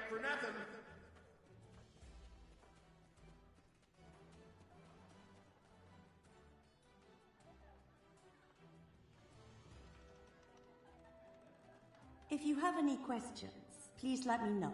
for nothing. If you have any questions, please let me know.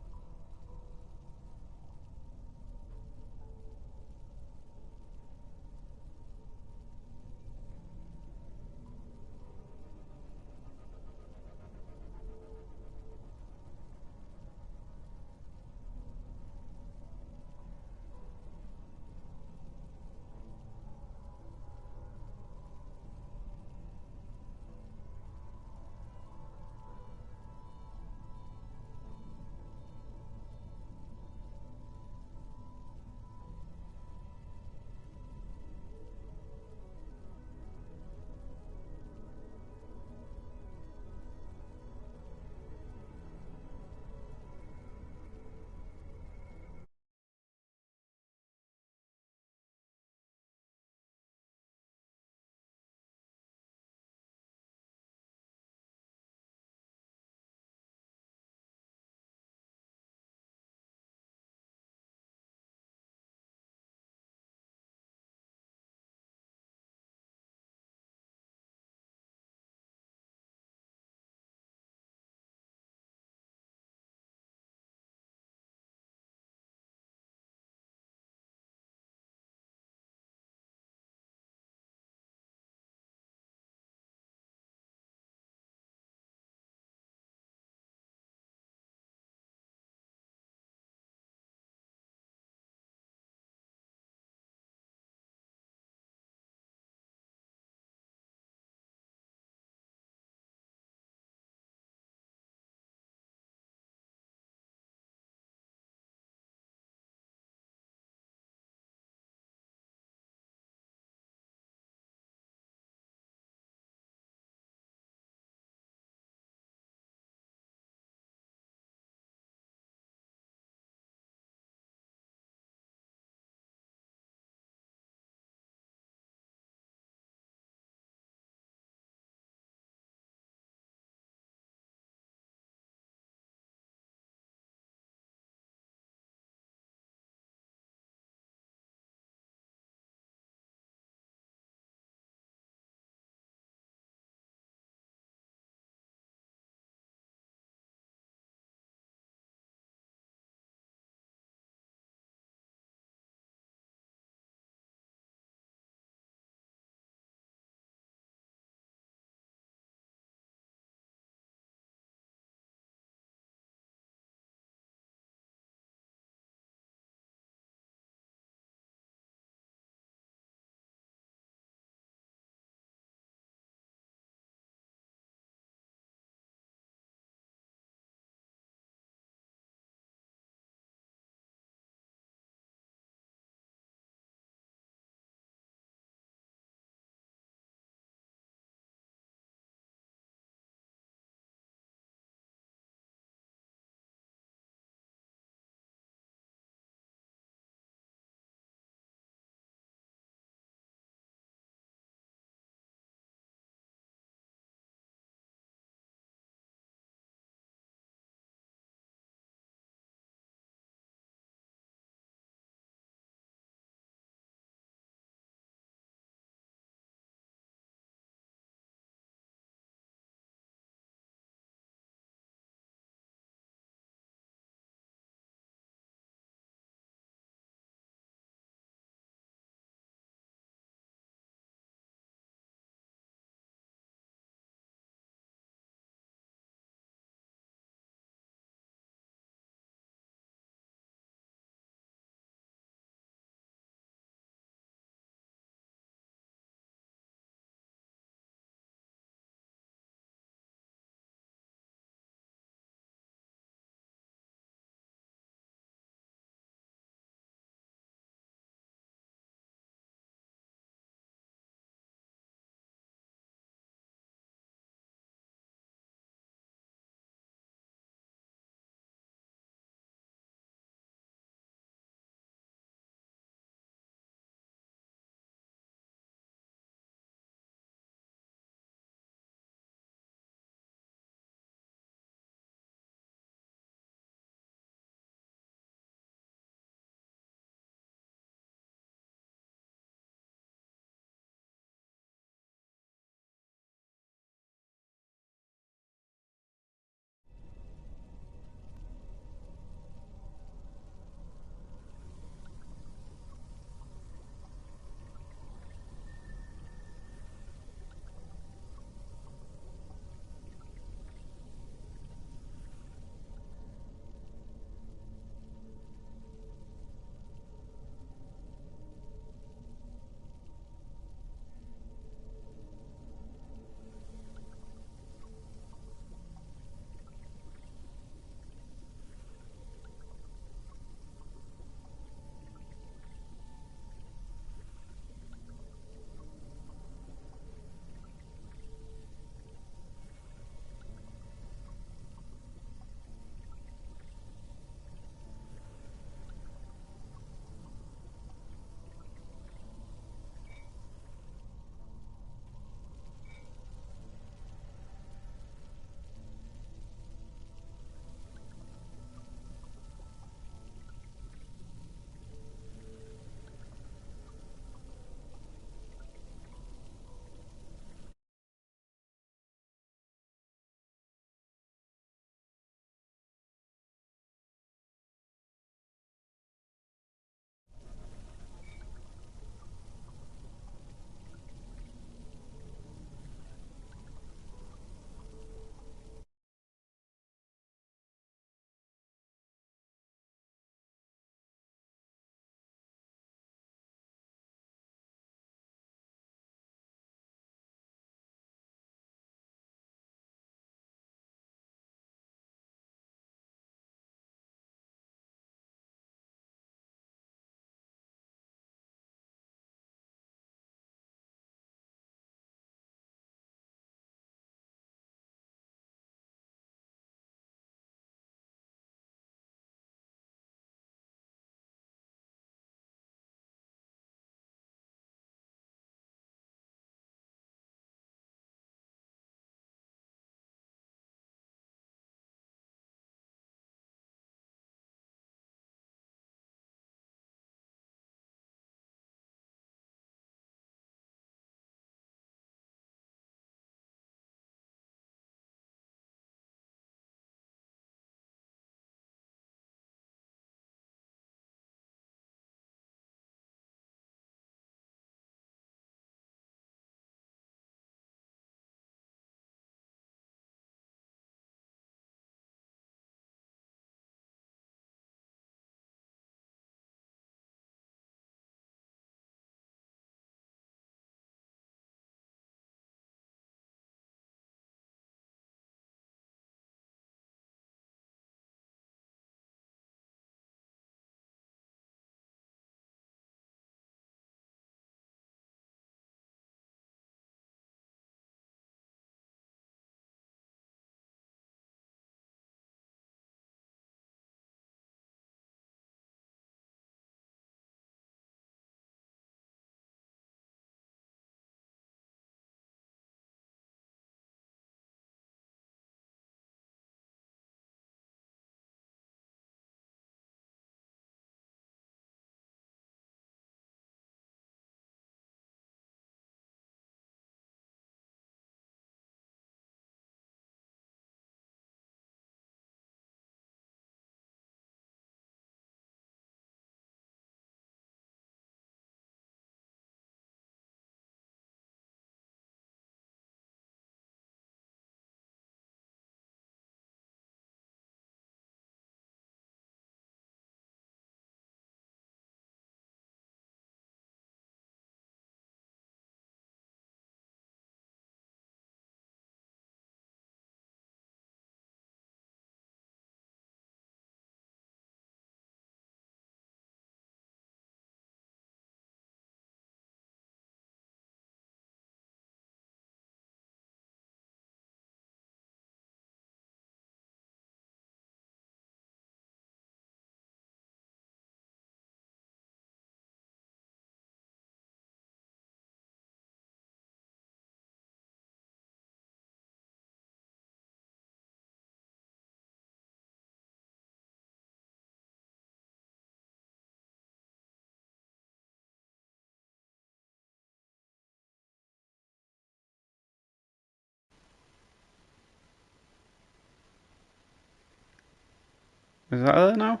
Is that there now?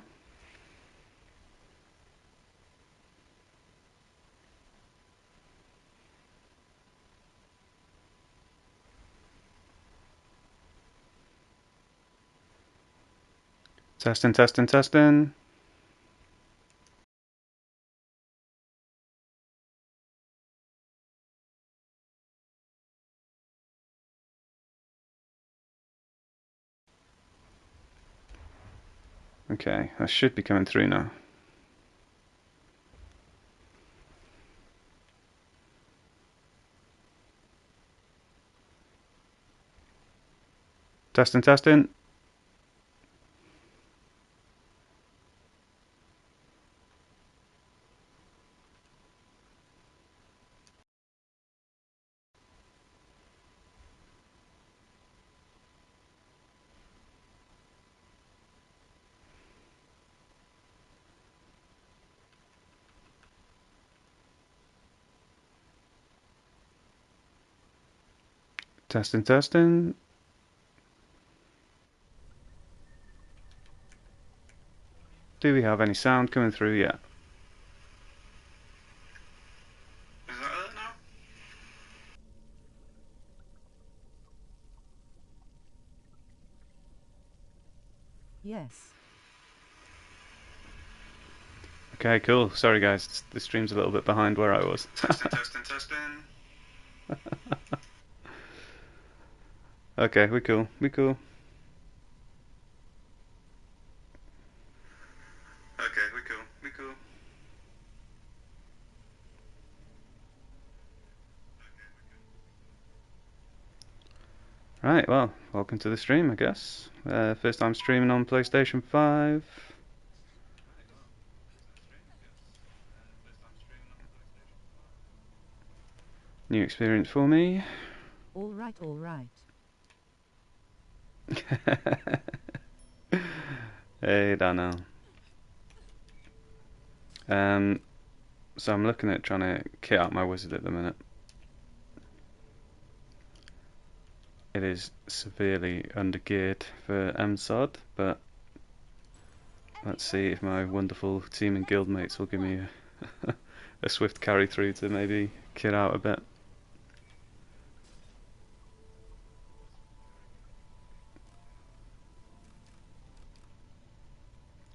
Testing, testing, testing. Okay, that should be coming through now. Testing, testing. Testing, testing. Do we have any sound coming through yet? Is that there now? Yes. Okay, cool. Sorry guys, the stream's a little bit behind where I was. Testing, testing, testing. Okay, we cool. We cool. Okay, we cool. We cool. Right, well, welcome to the stream, I guess. First time streaming on PlayStation 5. New experience for me. All right, all right. Hey, Daniel. So I'm looking at trying to kit out my wizard at the minute. It is severely undergeared for MSOD, but let's see if my wonderful team and guildmates will give me a swift carry through to maybe kit out a bit.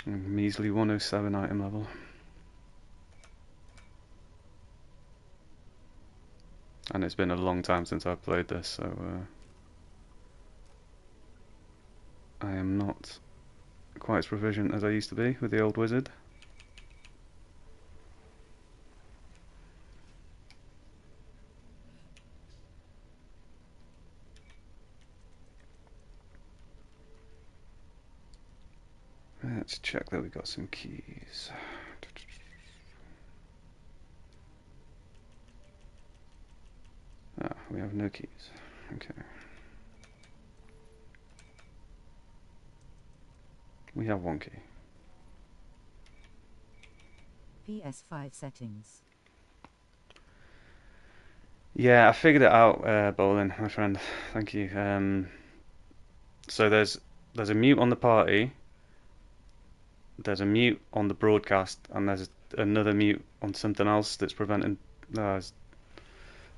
Measly 107 item level. And it's been a long time since I've played this, so I am not quite as proficient as I used to be with the old wizard. Let's check that we got some keys. Ah, we have no keys. Okay. We have one key. Ps5 settings. Yeah, I figured it out, Bolin, my friend. Thank you. So there's a mute on the party, there's a mute on the broadcast, and there's another mute on something else that's preventing.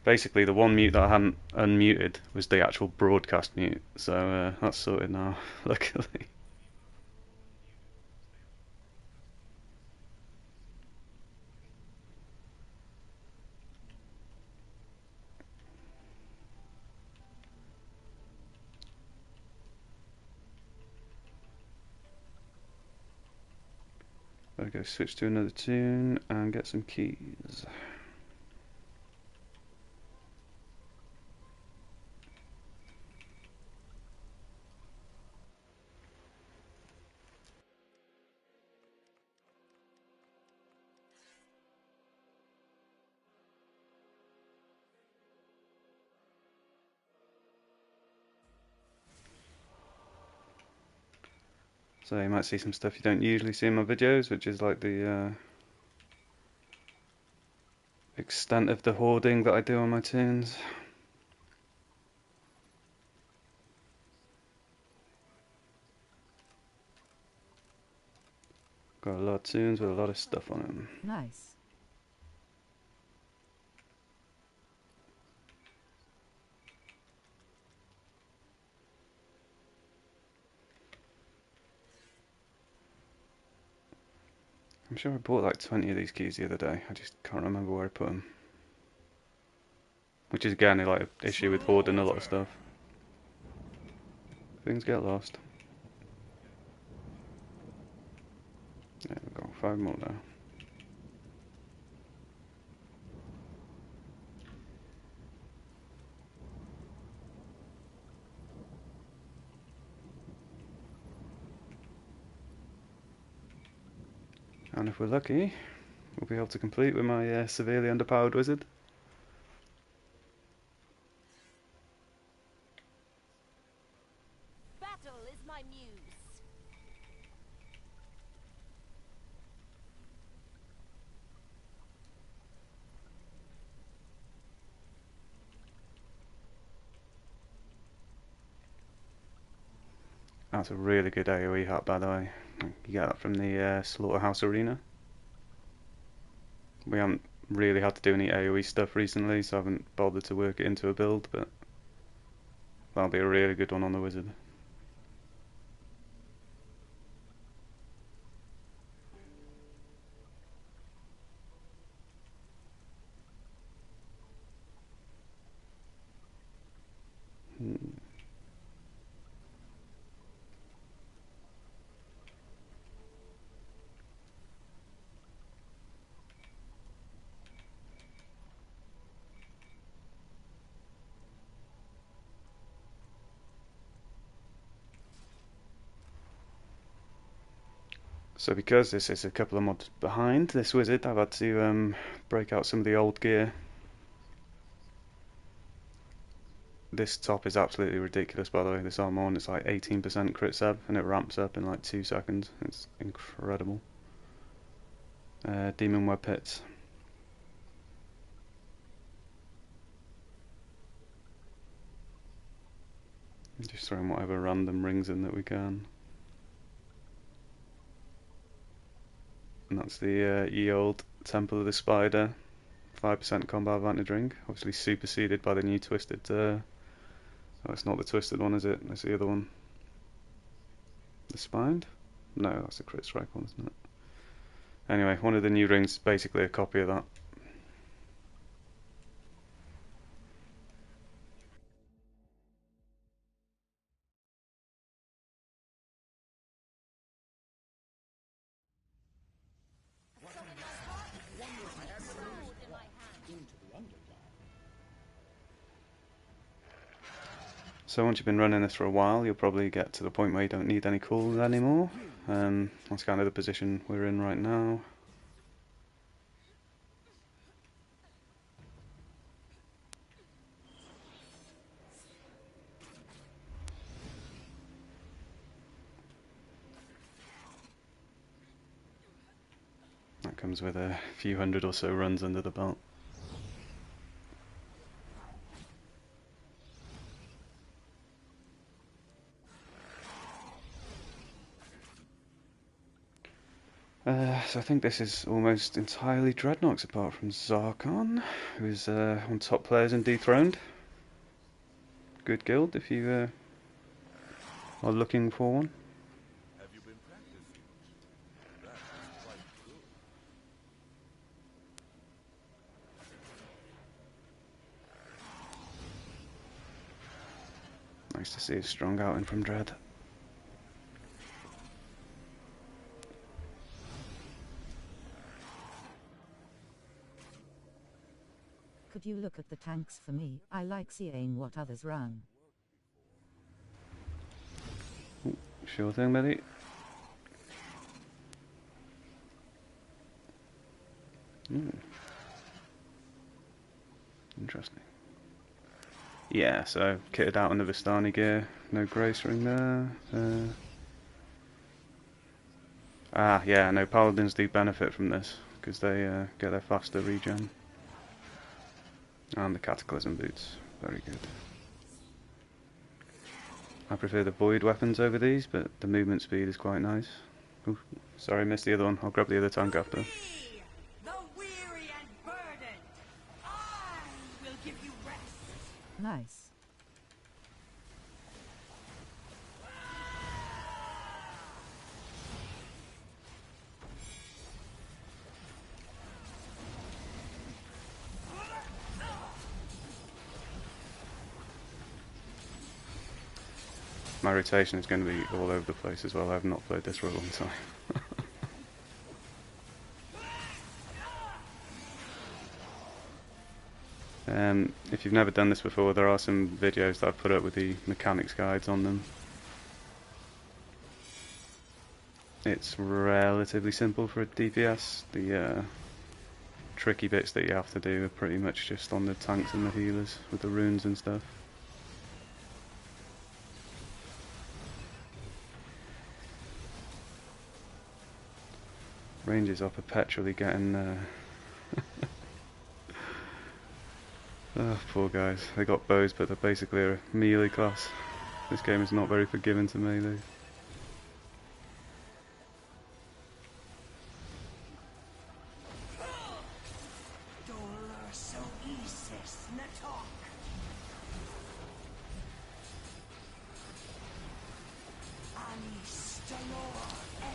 Basically, the one mute that I hadn't unmuted was the actual broadcast mute, so that's sorted now, luckily. Better go switch to another tune and get some keys. So you might see some stuff you don't usually see in my videos, which is like the extent of the hoarding that I do on my tunes. Got a lot of tunes with a lot of stuff on them. Nice. I'm sure I bought like 20 of these keys the other day. I just can't remember where I put them. Which is again like an issue with hoarding a lot of stuff. Things get lost. There we go, 5 more now. And if we're lucky, we'll be able to complete with my severely underpowered wizard. Battle is my muse. That's a really good AoE hat, by the way. You get that from the Slaughterhouse Arena. We haven't really had to do any AoE stuff recently, so I haven't bothered to work it into a build, but that'll be a really good one on the wizard. So because this is a couple of mods behind this wizard, I've had to break out some of the old gear. This top is absolutely ridiculous, by the way. This armor on, it's like 18% crit sab, and it ramps up in like 2 seconds. It's incredible. Demon web pits. Just throwing whatever random rings in that we can. And that's the ye old Temple of the Spider, 5% combat advantage ring. Obviously superseded by the new twisted. Oh, it's not the twisted one, is it? It's the other one. The spined? No, that's the crit strike one, isn't it? Anyway, one of the new rings is basically a copy of that. So once you've been running this for a while, you'll probably get to the point where you don't need any calls anymore. That's kind of the position we're in right now. That comes with a few hundred or so runs under the belt. So I think this is almost entirely Dreadnoks apart from Zarkon, who's on top players and dethroned. Good guild if you are looking for one. Have you been practicing? That is quite good. Nice to see a strong outing from Dread. Could you look at the tanks for me? I like seeing what others run. Sure thing, buddy. Interesting. Yeah, so kitted out in the Vistani gear, no grace ring there. Yeah, no, paladins do benefit from this because they get their faster regen. And the cataclysm boots, very good. I prefer the void weapons over these, but the movement speed is quite nice. Oof, Sorry, missed the other one. I'll grab the other tank after. Me, the weary and burdened. I will give you rest. Nice. My rotation is going to be all over the place as well. I have not played this for a long time. If you've never done this before, there are some videos that I've put up with the mechanics guides on them. It's relatively simple for a DPS. The tricky bits that you have to do are pretty much just on the tanks and the healers with the runes and stuff. Rangers are perpetually getting oh, poor guys. They got bows, but they're basically a melee class. This game is not very forgiving to melee.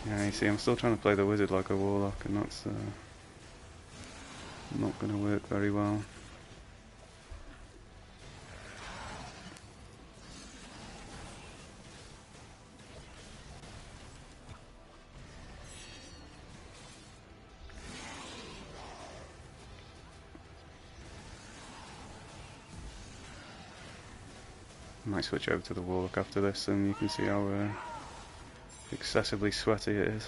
Yeah, you see, I'm still trying to play the wizard like a warlock, and that's not going to work very well. Might switch over to the warlock after this, and you can see how excessively sweaty it is.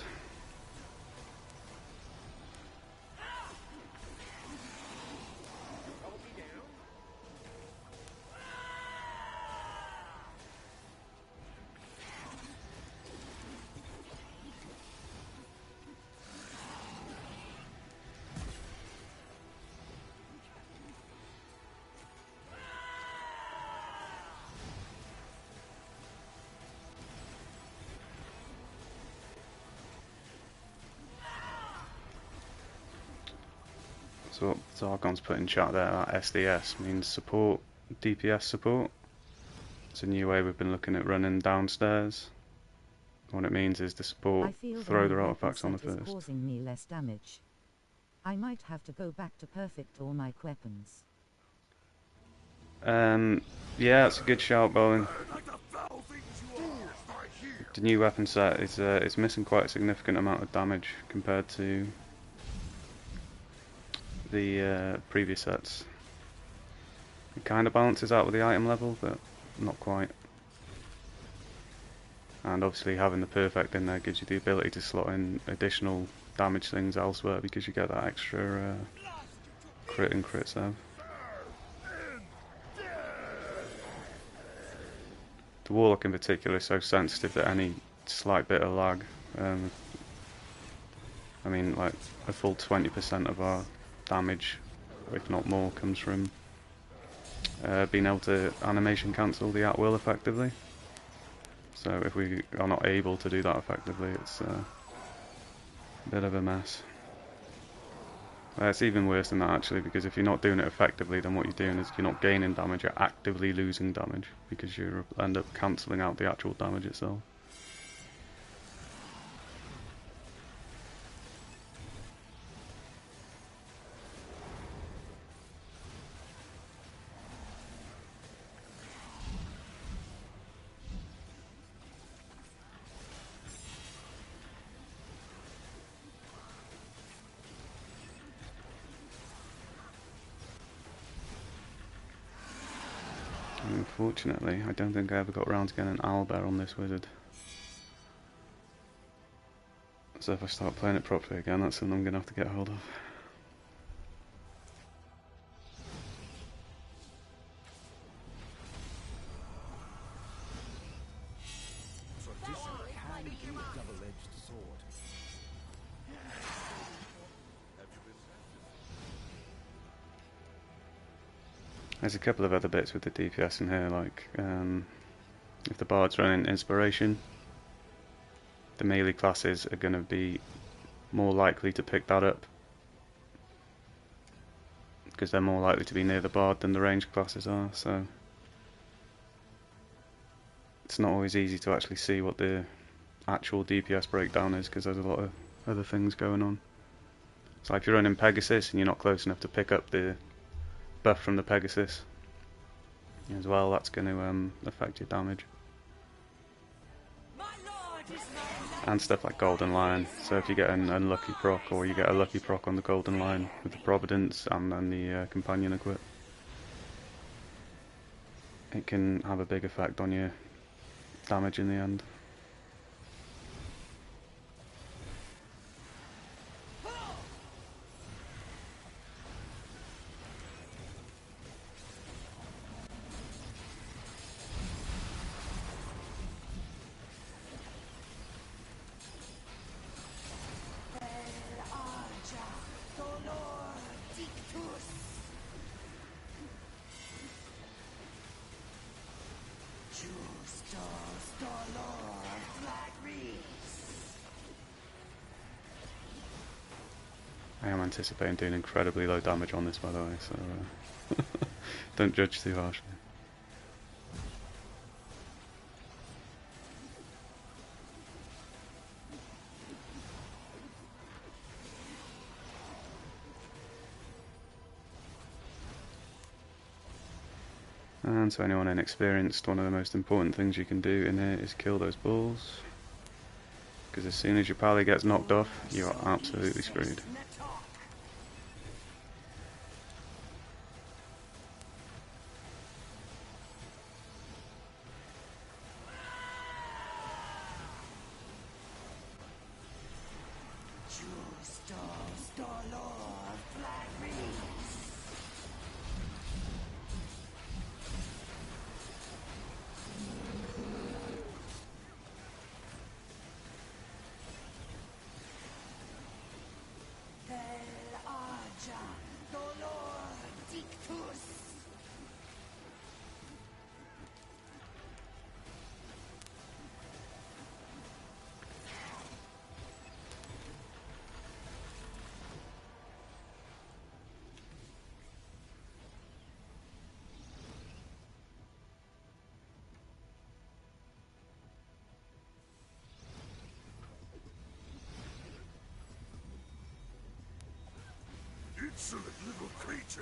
So what Zargon's put in chat there, that SDS means support, DPS support. It's a new way we've been looking at running downstairs. What it means is the support throw their artifacts on the first. Causing me less damage. I might have to go back to perfect all my weapons. Yeah, it's a good shout, Bowen. The new weapon set is it's missing quite a significant amount of damage compared to the previous sets. It kind of balances out with the item level, but not quite. And obviously having the perfect in there gives you the ability to slot in additional damage things elsewhere because you get that extra crit and crit save. The warlock in particular is so sensitive that any slight bit of lag, I mean, like a full 20% of our damage, if not more, comes from being able to animation cancel the at will effectively. So if we are not able to do that effectively, it's a bit of a mess. It's even worse than that actually, because if you're not doing it effectively, then what you're doing is you're not gaining damage, you're actively losing damage because you end up cancelling out the actual damage itself. Unfortunately, I don't think I ever got around to getting an owlbear on this wizard. So if I start playing it properly again, that's something I'm going to have to get hold of. There's a couple of other bits with the DPS in here, like if the bard's running inspiration, the melee classes are going to be more likely to pick that up, because they're more likely to be near the bard than the ranged classes are, so it's not always easy to actually see what the actual DPS breakdown is, because there's a lot of other things going on. So if you're running Pegasus and you're not close enough to pick up the buff from the Pegasus as well, that's going to affect your damage. My lord is And stuff like Golden Lion. So if you get an unlucky proc, or you get a lucky proc on the Golden Lion with the Providence and then the Companion equip, it can have a big effect on your damage in the end. I am anticipating doing incredibly low damage on this, by the way, so don't judge too harshly. And so anyone inexperienced, one of the most important things you can do in here is kill those bulls, because as soon as your pally gets knocked off, you are absolutely screwed. Insolent little creature!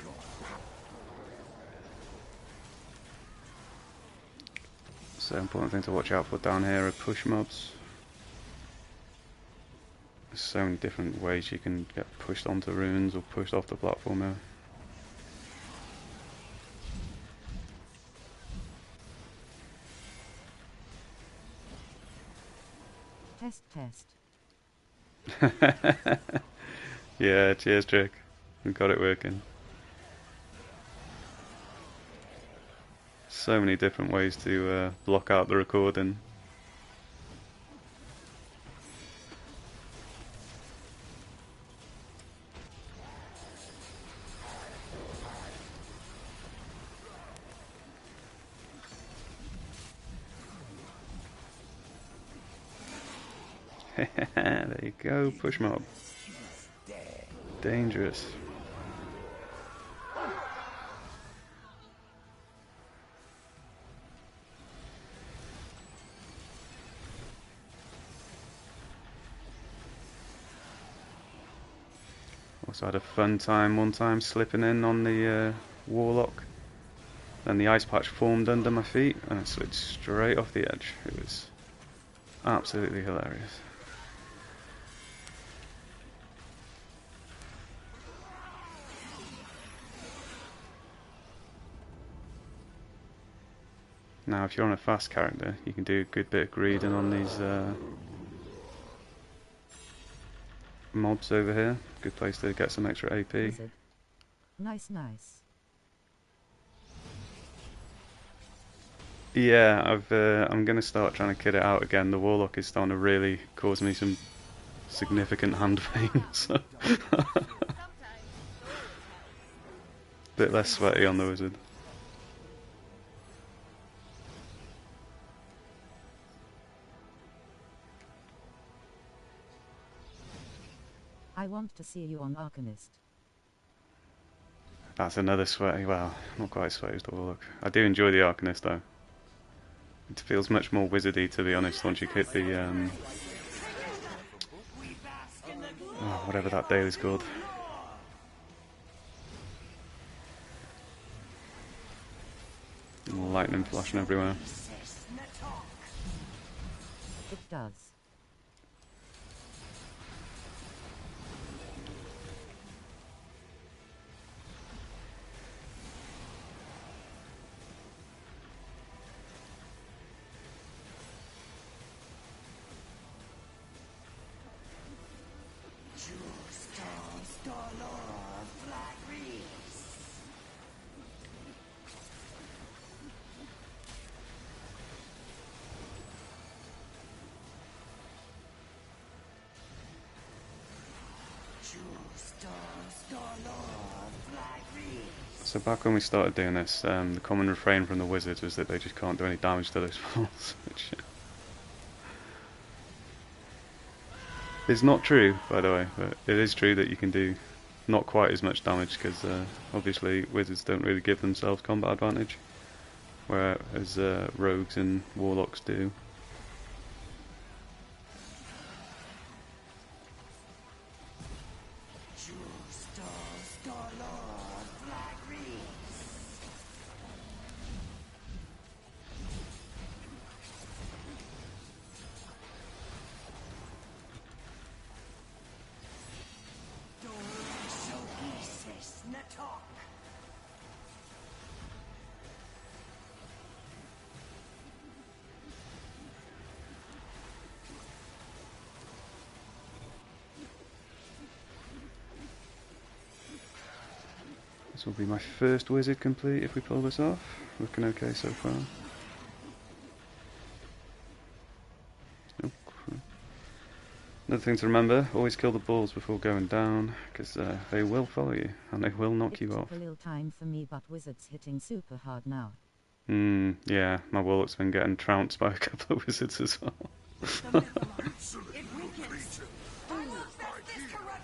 So important thing to watch out for down here are push mobs. There's so many different ways you can get pushed onto runes or pushed off the platform here. Test. Yeah, cheers, Trick. We got it working. So many different ways to block out the recording. There you go, push mob. Dangerous. Also had a fun time one time slipping in on the Warlock. Then the ice patch formed under my feet and I slid straight off the edge. It was absolutely hilarious. Now if you're on a fast character, you can do a good bit of greeding on these mobs over here. Good place to get some extra AP. Wizard. Nice. Yeah, I'm gonna start trying to kid it out again. The Warlock is starting to really cause me some significant hand pain, so bit less sweaty on the Wizard. want to see you on Arcanist. That's another sweaty, well, not quite sweaty as the Warlock. I do enjoy the Arcanist though. It feels much more wizardy, to be honest, once you hit the, oh, whatever that dale is called. Lightning flashing everywhere. It does. So back when we started doing this, the common refrain from the wizards was that they just can't do any damage to those balls, which is not true, by the way, but it is true that you can do not quite as much damage, because obviously wizards don't really give themselves combat advantage, whereas rogues and warlocks do. This will be my first wizard complete if we pull this off. Looking okay so far. Oh, crap. Another thing to remember, always kill the balls before going down, because they will follow you, and they will knock you off. It took a little time for me, but wizards hitting super hard now. Yeah, my warlock's been getting trounced by a couple of wizards as well.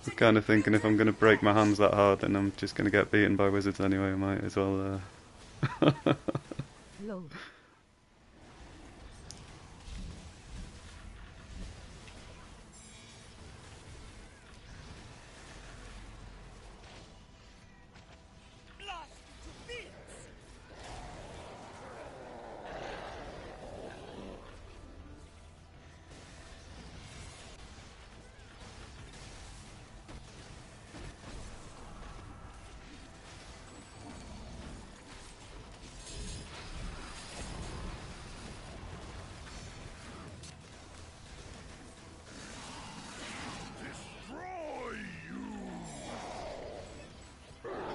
I'm kind of thinking if I'm going to break my hands that hard, then I'm just going to get beaten by wizards anyway. I might as well. Lol.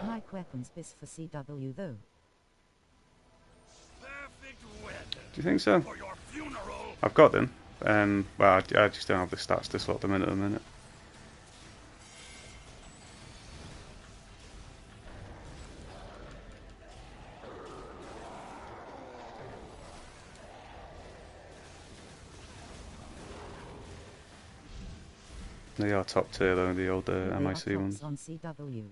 Like weapons bis for CW though. Do you think so? I've got them. Well, I just don't have the stats to slot them in at the minute. They are top tier though, the old MIC ones. On CW.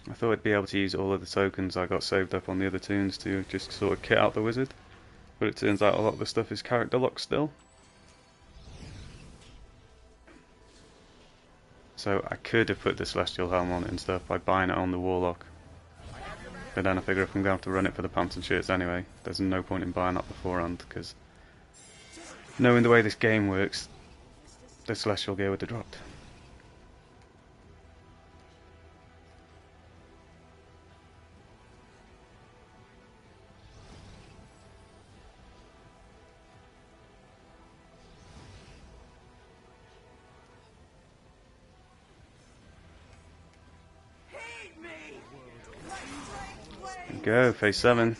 I thought I'd be able to use all of the tokens I got saved up on the other tunes to just sort of kit out the wizard, but it turns out a lot of the stuff is character locked still. So I could have put the Celestial Helm on it and stuff by buying it on the Warlock. But then I figure if I'm going to have to run it for the pants and shirts anyway, there's no point in buying that beforehand, because knowing the way this game works, the Celestial gear would have dropped. There you go, phase 7.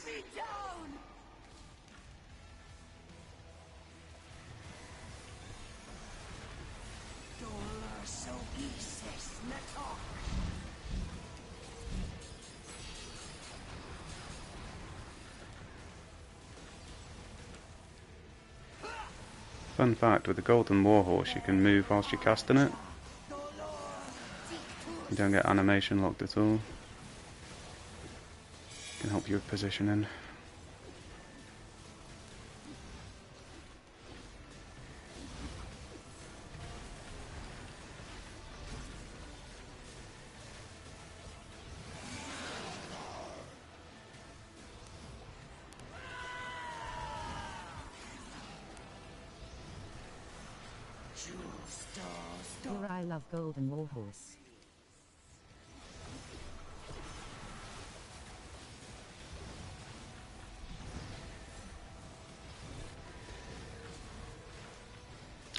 Fun fact, with the Golden Warhorse you can move whilst you're casting it. You don't get animation locked at all. Can help you with positioning. Your I love Golden Warhorse.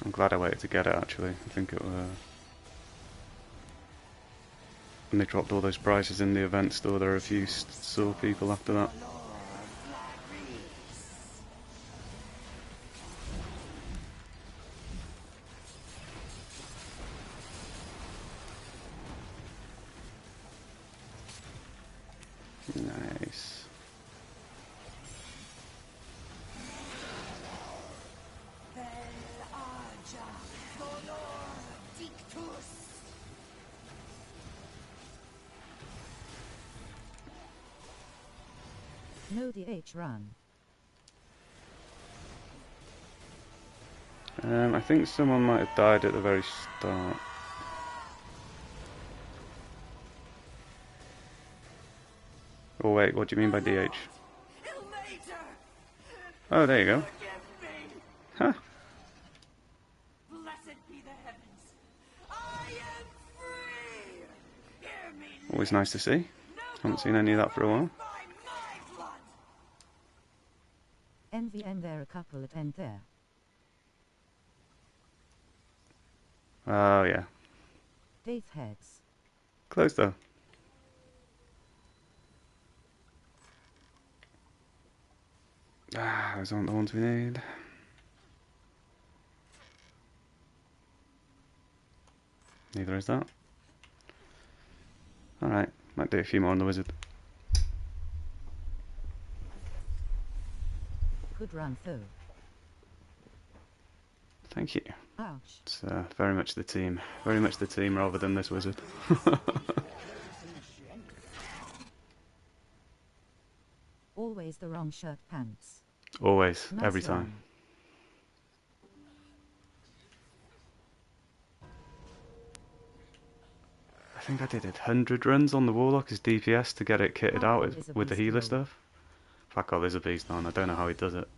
I'm glad I waited to get it actually. I think it when they dropped all those prices in the event store, there were a few sore people after that. Nice. No DH run. I think someone might have died at the very start. Oh wait, what do you mean by DH? Oh, there you go. Huh. Blessed be the heavens. I am free. Hear me. Always nice to see. Haven't seen any of that for a while. By my blood. NVN there a couple at end there. Oh yeah. Dave heads. Close though. Ah, those aren't the ones we need. Neither is that. Alright, might do a few more on the wizard. Good run though. Thank you. Ouch. It's very much the team. Very much the team rather than this wizard. Always the wrong shirt pants. Always, Nice every run. time. I think I did 100 runs on the Warlock as DPS to get it kitted Parkour out is a with the beast healer mode. stuff. Fakol is a beast now and I don't know how he does it.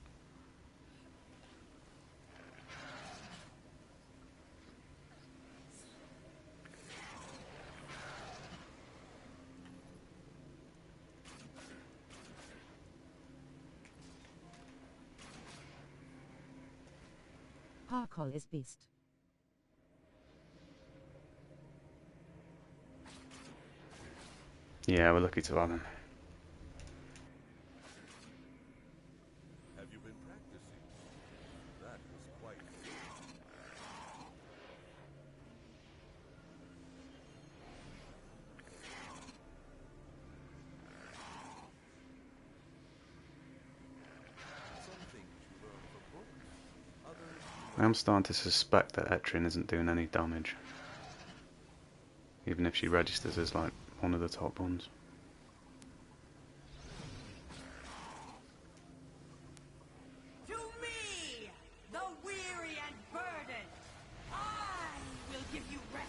Parkour is beast. Yeah, we're lucky to have him. Have you been practicing? That was quite. Some things you learn from books, others I am starting to suspect that Etrian isn't doing any damage. Even if she registers as like one of the top ones. To me, the weary and burdened, I will give you rest.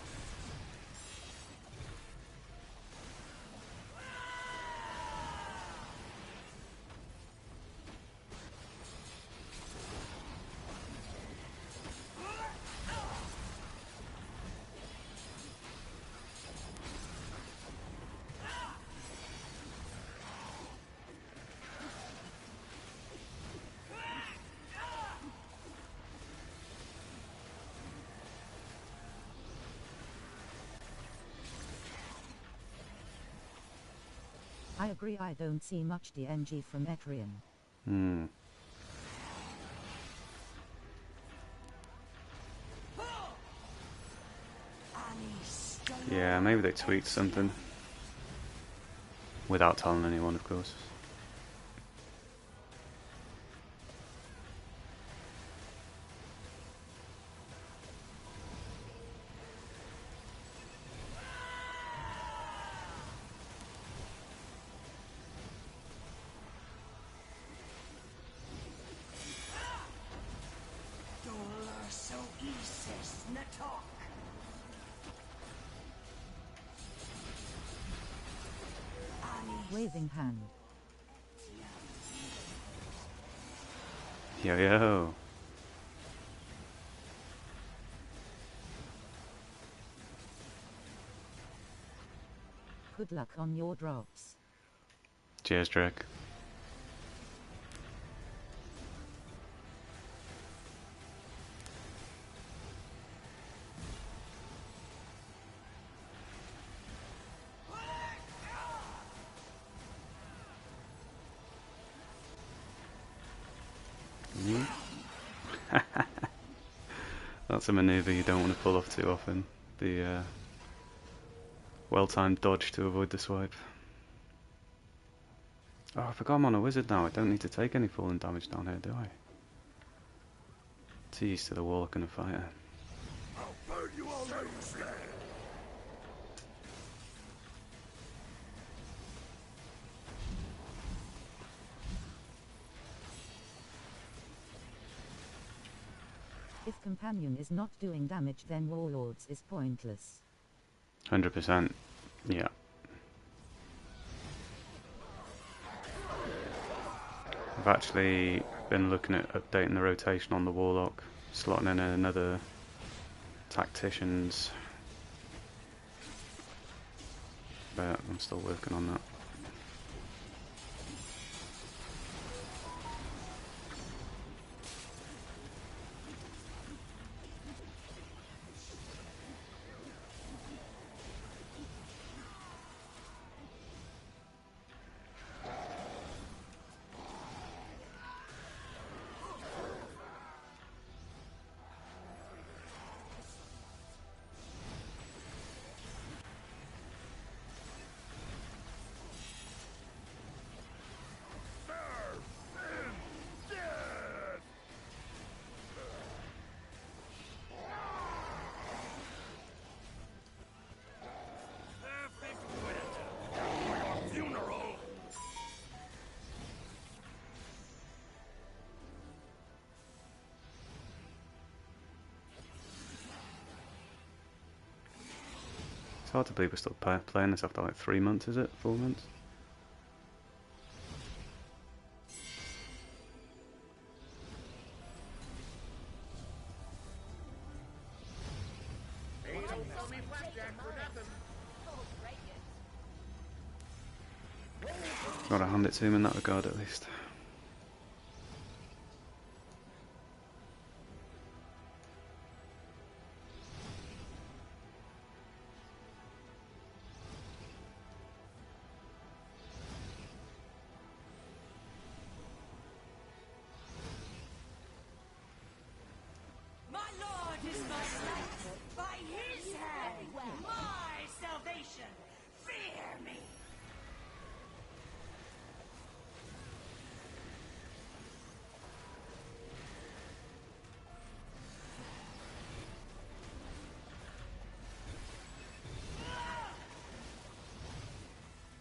I agree, I don't see much DNG from Etrian. Hmm. Yeah, maybe they tweaked something. Without telling anyone, of course. talk. Waving hand. Yo yo. Good luck on your drops. Cheers, Drake. That's a maneuver you don't want to pull off too often. The well-timed dodge to avoid the swipe. Oh, I forgot I'm on a wizard now. I don't need to take any falling damage down here, do I? Too used to the warlock and a fighter. I'll burn you all instead. If companion is not doing damage, then warlords is pointless. 100%. Yeah. I've actually been looking at updating the rotation on the warlock, slotting in another tacticians, but I'm still working on that. It's hard to believe we're still playing this after like 3 months, is it? 4 months? Gotta hand it to him in that regard at least. My lord is my light. By his hand, my salvation. Fear me.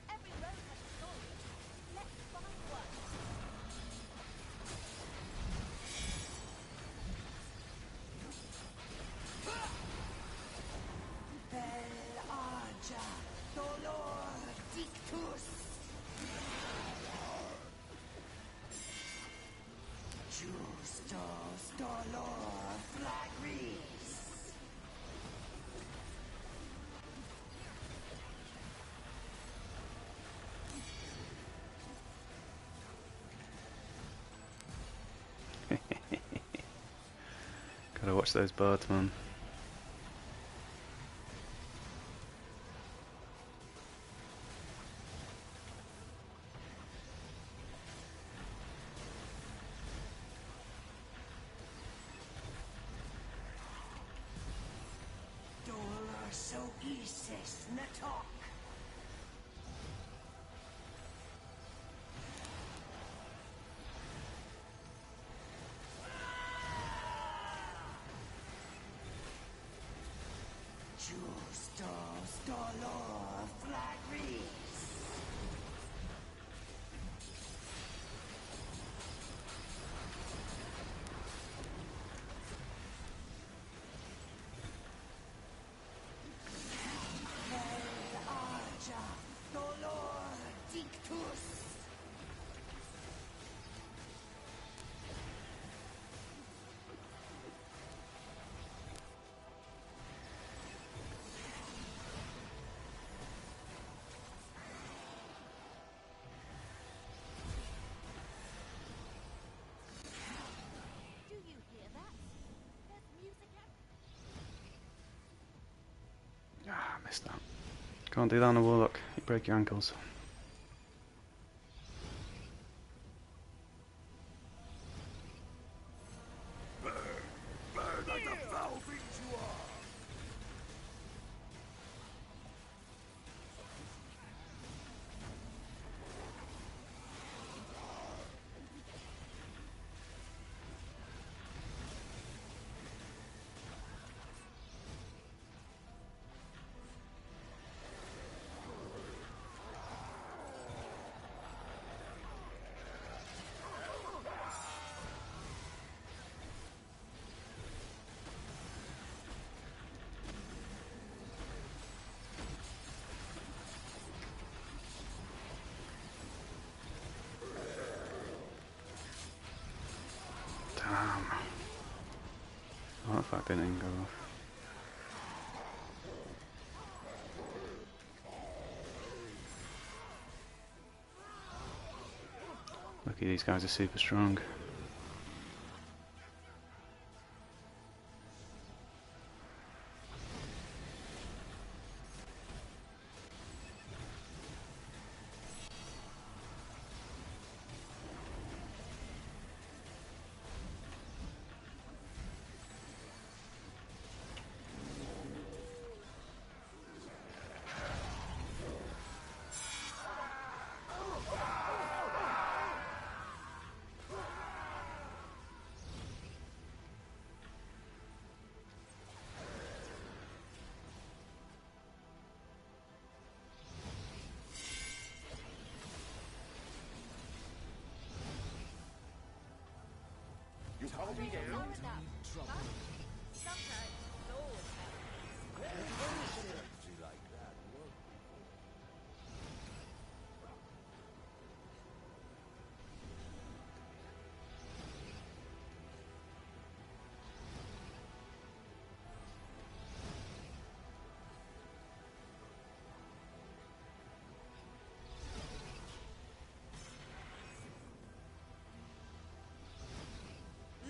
Every road has a story. Let's find one. Bel Arja, dolor dictus. Justos dolor flagris. Gotta watch those birds, man. Dolor so isis natok. Justos dolor flagris. Can't do that on a warlock. You break your ankles. Burn! Burn like the foul things you are! Damn. Oh, that fact didn't even go off. Lucky these guys are super strong. You calm me down? Trouble. Sometimes Lord helps. Strategy like that work.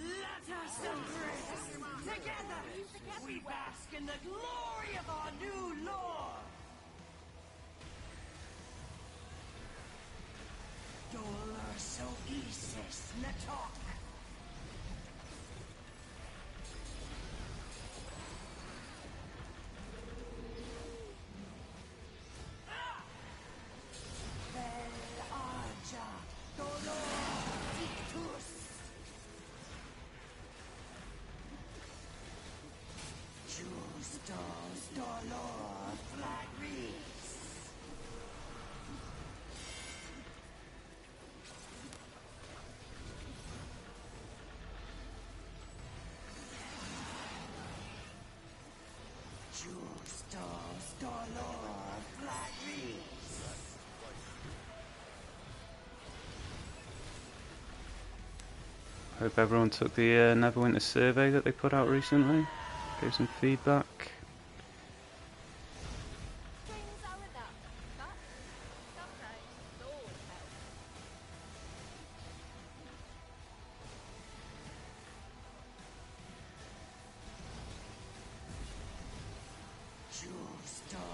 Let us embrace! Together, we bask in the glory of our new lord! Dolor so Isis Natok! Bel Arja Dolor Dictus! Justos Dolor Flagris! Justos Dolor Flagris! Hope everyone took the Neverwinter survey that they put out recently. Gave some feedback. Strings are enough, but sometimes Lord helps.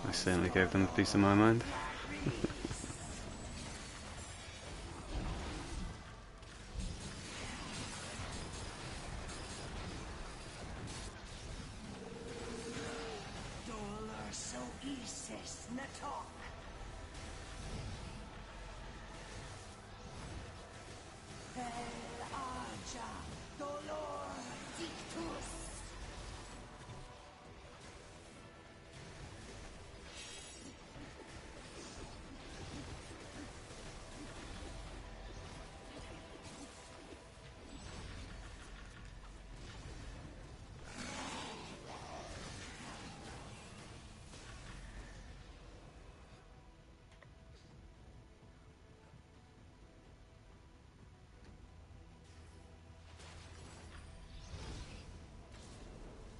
I certainly gave them a piece of my mind. Dolor so Isis Natok! Bel Arja Dolor Dictus!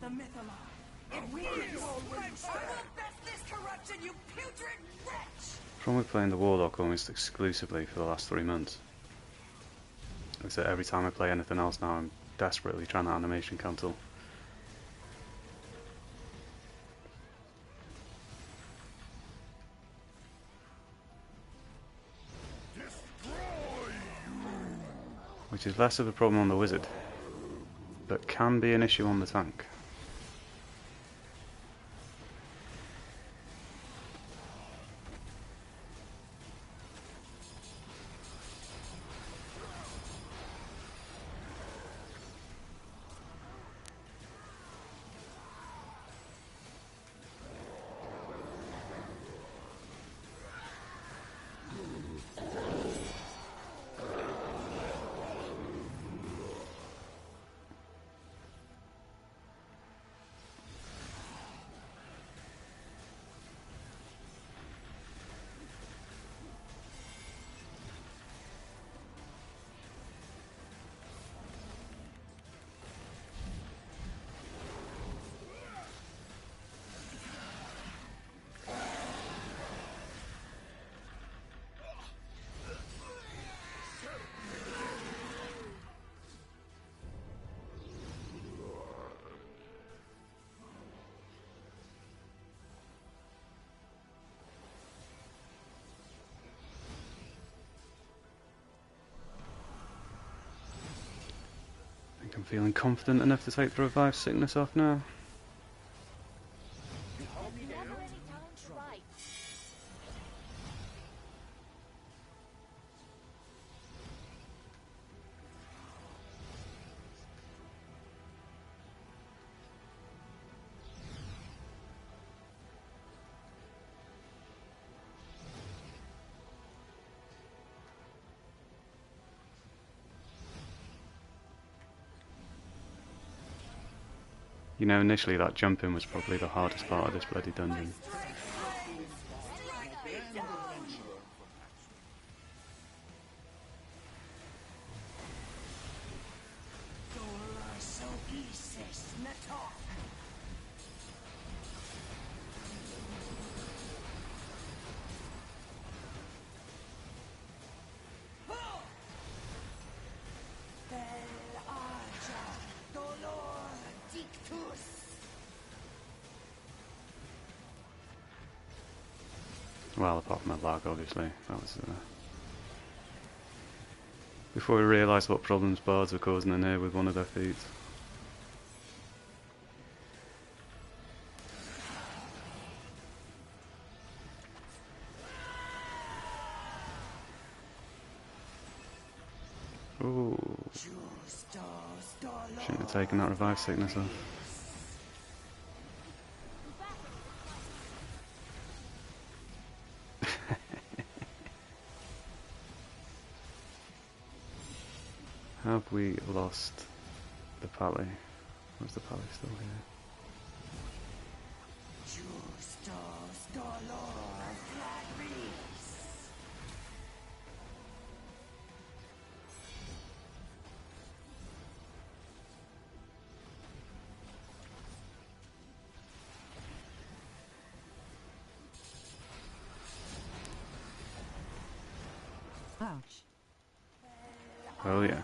The Mythalon. If we get you all where you stand, I will best this corruption, you putrid wretch! From we're playing the Warlock almost exclusively for the last 3 months. Like I said, every time I play anything else now, I'm desperately trying to animation cancel. which is less of a problem on the wizard, but can be an issue on the tank. I'm feeling confident enough to take the revive sickness off now. Never any time to write. You know, initially that jumping was probably the hardest part of this bloody dungeon. Well, apart from my lag, obviously. That was before we realised what problems bards were causing in here with one of their feats. Ooh. Shouldn't have taken that revive sickness off. Have we lost the pally? Or is the pally still here? Ouch. Oh yeah.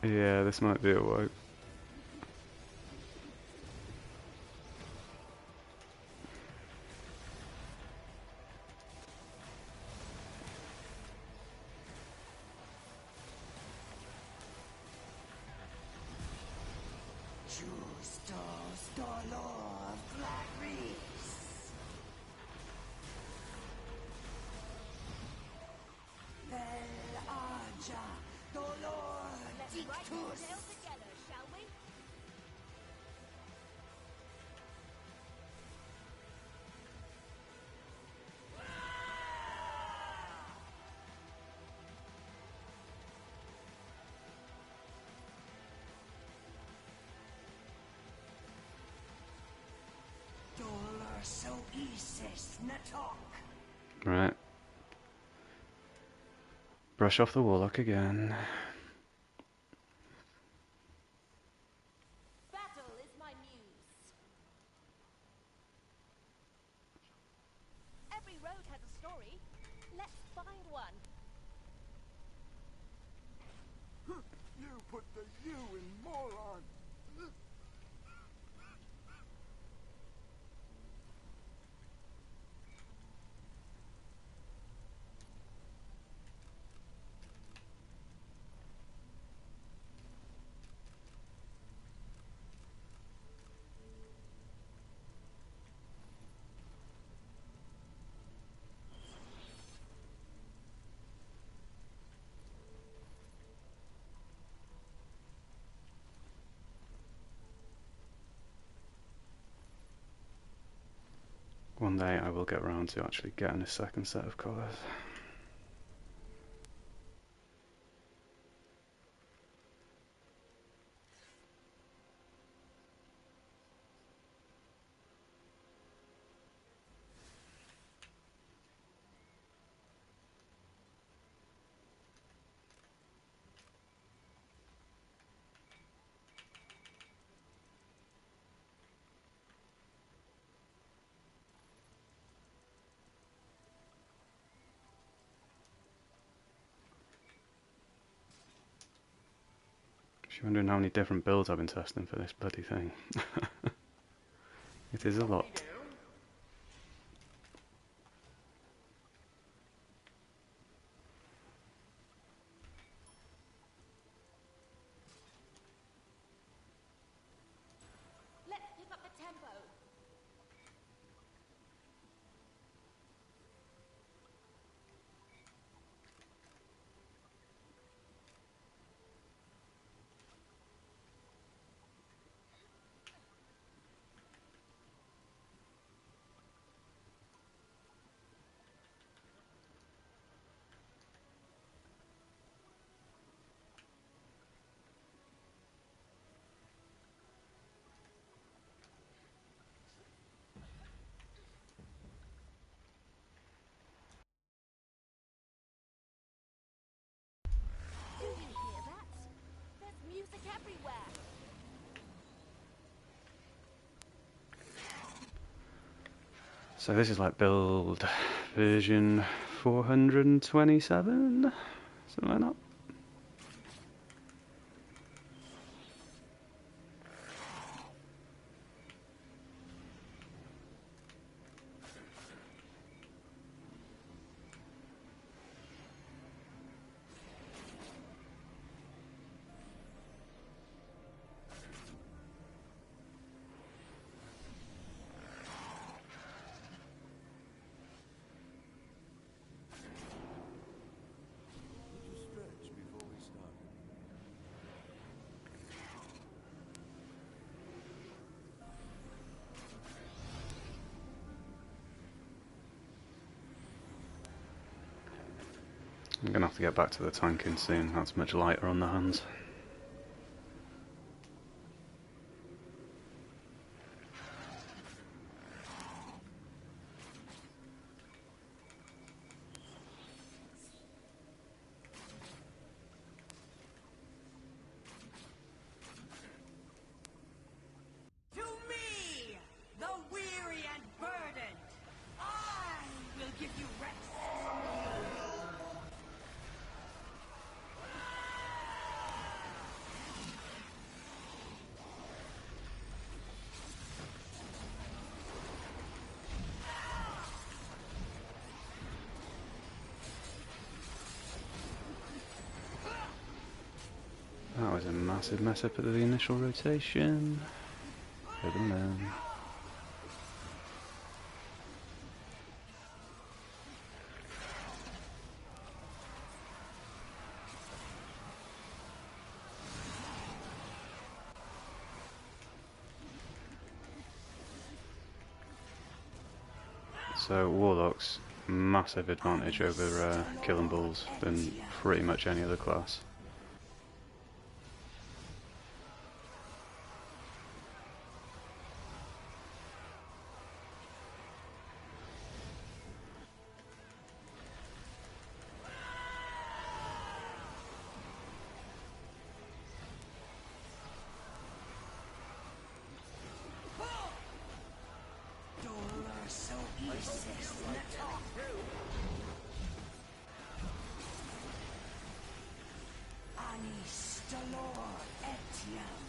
Yeah, this might be a wipe. Let's write the tale together, shall we? Right. Brush off the warlock again. Battle is my muse. Every road has a story. Let's find one. You put the U in moron. One day I will get around to actually getting a second set of colours. You're wondering how many different builds I've been testing for this bloody thing. It is a lot. Let's pick up the tempo. Do you hear that? There's music everywhere. So this is like build version 427, something like that. Would you stretch before we start? I'm gonna have to get back to the tanking soon. That's much lighter on the hands. To me, the weary and burdened, I will give you rest. That was a massive mess up at the initial rotation. Good on them. So Warlock's massive advantage over killing bulls than pretty much any other class. So easy to talk through. Anis dolor etiam.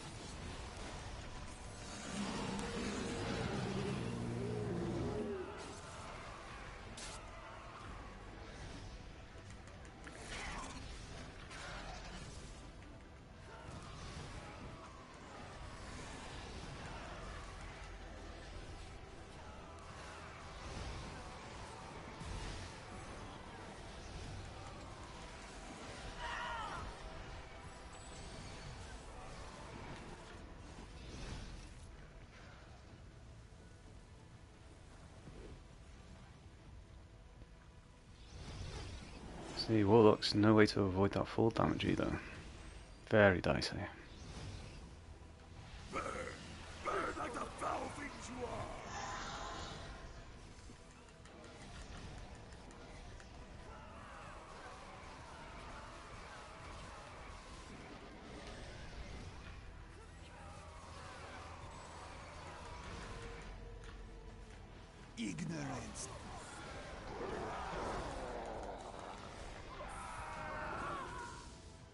See, Warlock's no way to avoid that fall damage either. Very dicey. Burn! Burn like the foul things you are! Ignorance.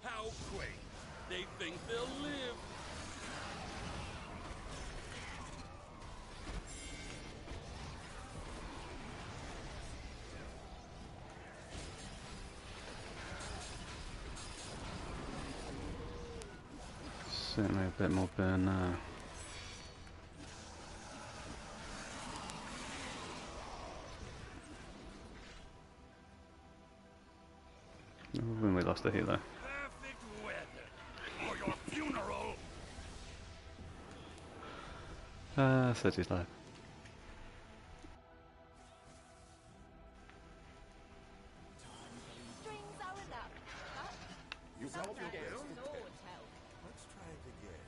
How quaint. They think they'll live. Certainly a bit more burn now. Oh, when we lost the healer. Perfect weather for your funeral. Says he's live. Strings are enough, but You sometimes help your swords bill? help. Let's try it again.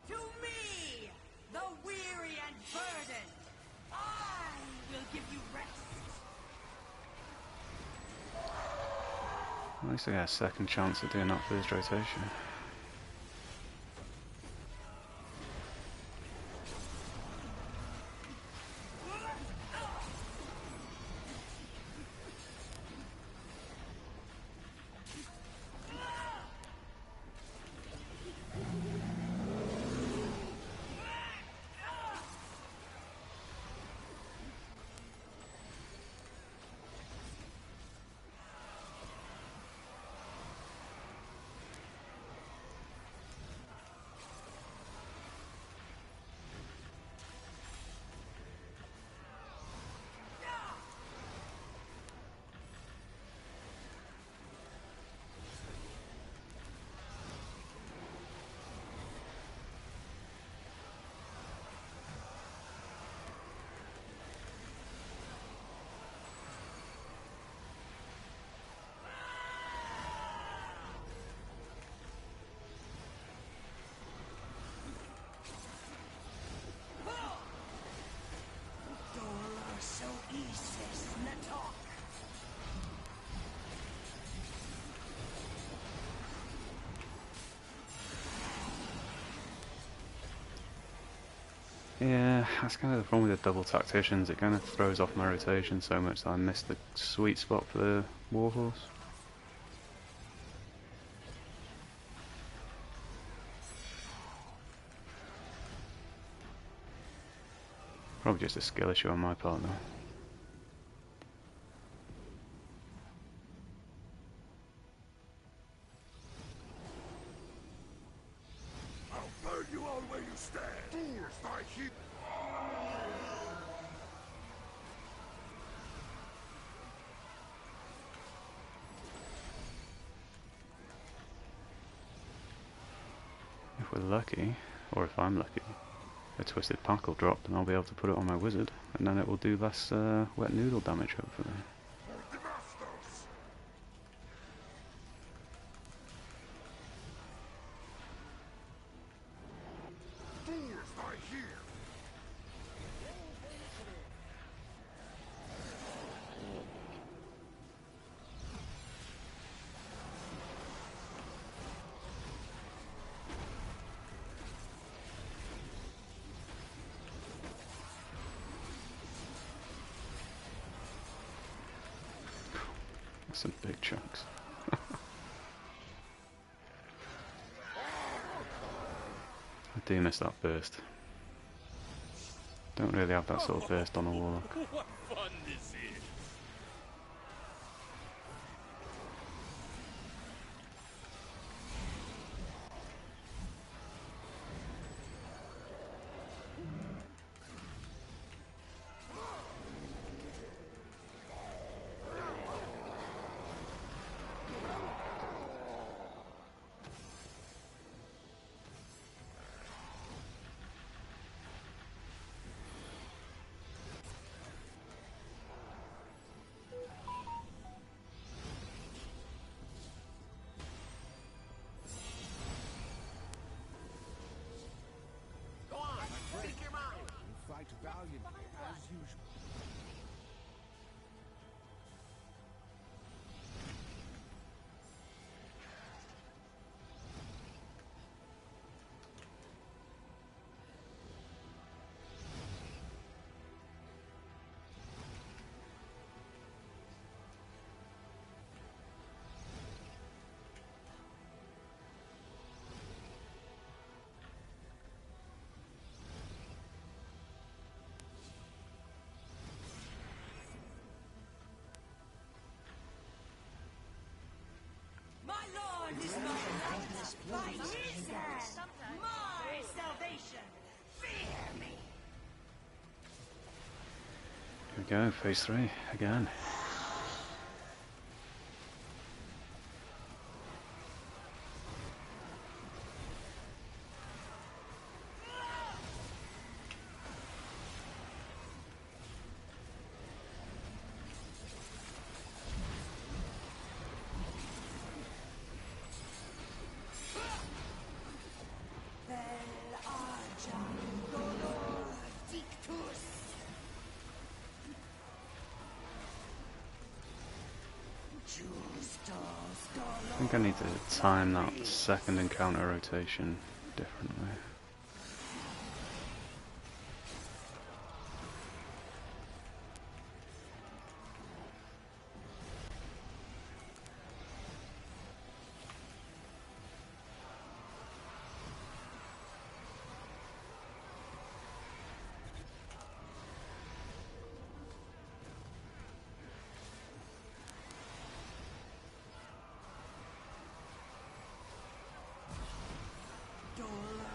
To me, the weary and burdened, I will give you rest. At least I get a second chance at doing that first rotation. Dollar so easy, Snatok. Yeah, that's kind of the problem with the double tacticians. It kind of throws off my rotation so much that I miss the sweet spot for the Warhorse. Probably just a skill issue on my part though. I'll burn you all where you stand. Fools, thy heat. If we're lucky, or if I'm lucky, a Twisted Pack will drop and I'll be able to put it on my wizard, and then it will do less wet noodle damage hopefully. The masters. Fools, thy here. Some big chunks. I do miss that burst. Don't really have that sort of burst on a Warlock. What fun this is. By his hand, my salvation. Fear me. Here we go, phase 3 again. I think I need to time that second encounter rotation differently.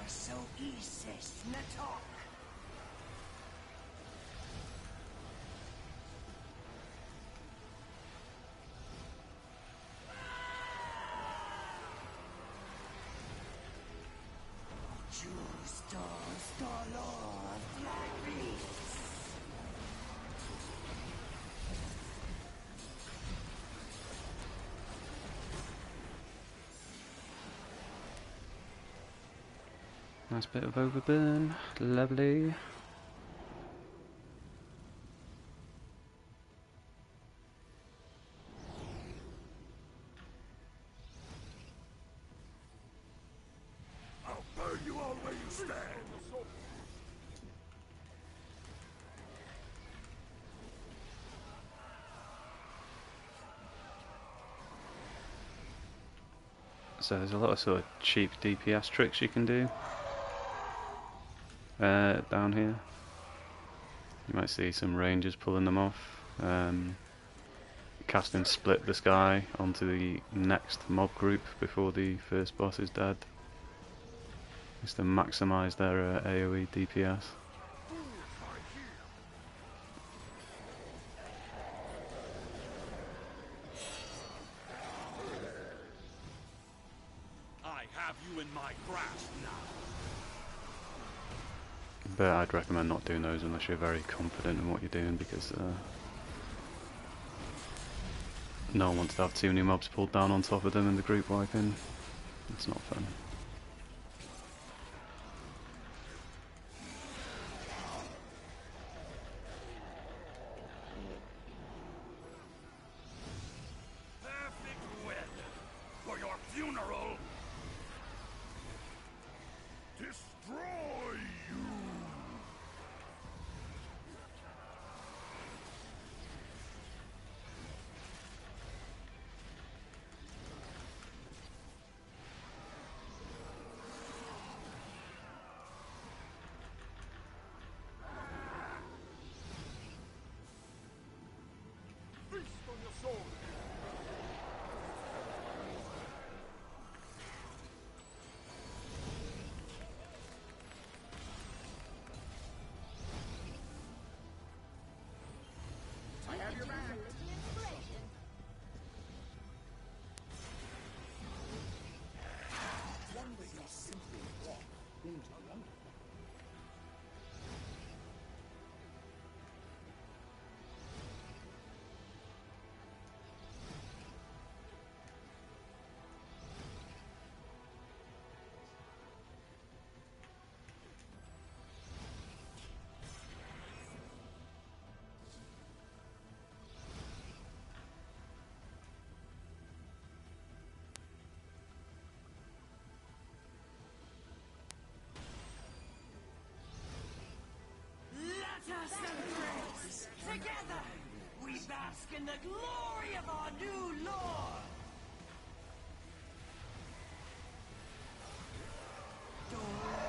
So Isis Natok. Justos dolor flaris. Nice bit of overburn, lovely. I'll burn you all where you stand. So there's a lot of sort of cheap DPS tricks you can do down here. You might see some rangers pulling them off. Casting Split the Sky onto the next mob group before the first boss is dead. Just to maximise their AoE DPS. I have you in my grasp now. But I'd recommend not doing those unless you're very confident in what you're doing, because no one wants to have too many mobs pulled down on top of them in the group wiping. It's not fun. Perfect weather for your funeral. Destroy you. Feast on your soul. I have your back. A little inspiration. One way is simply walk into London. Let us embrace. Together, we bask in the glory of our new Lord.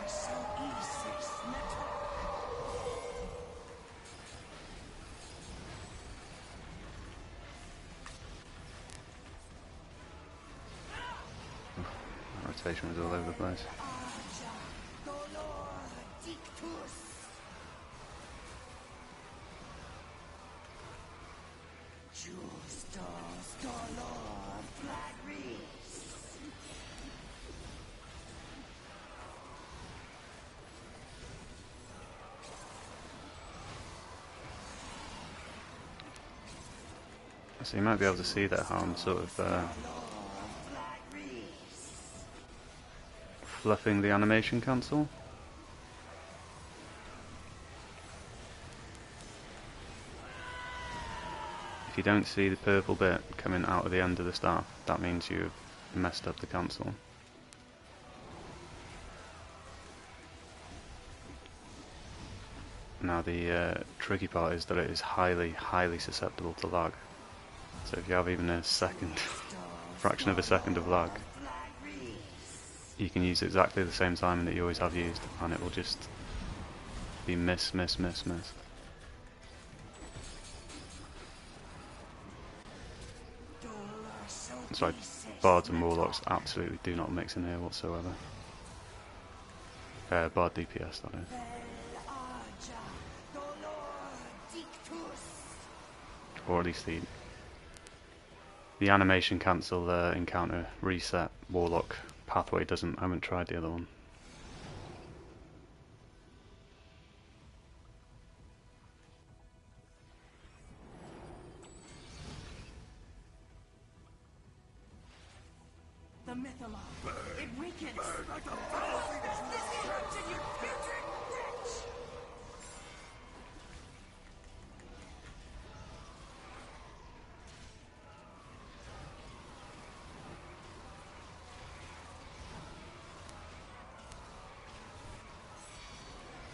So Isis Natok. animation was all over the place. So you might be able to see that how I'm sort of fluffing the animation cancel. If you don't see the purple bit coming out of the end of the staff, that means you've messed up the cancel. Now the tricky part is that it is highly, highly susceptible to lag. So if you have even a second, fraction of a second of lag, you can use exactly the same timing that you always have used, and it will just be miss. That's why bards and warlocks absolutely do not mix in here whatsoever. Bard DPS, that is. Or at least the animation cancel encounter reset warlock pathway doesn't. I haven't tried the other one. The Mythalon. It weakens. This corruption, you putrid wretch!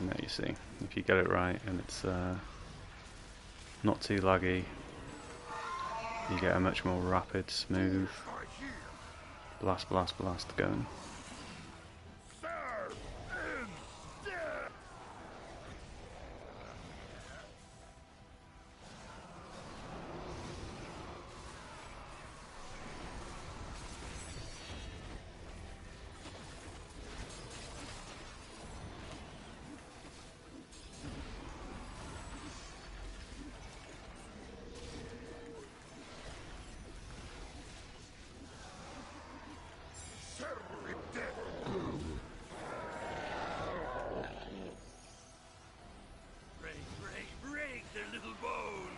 And there you see, if you get it right and it's not too laggy, you get a much more rapid, smooth blast going. Break their little bones!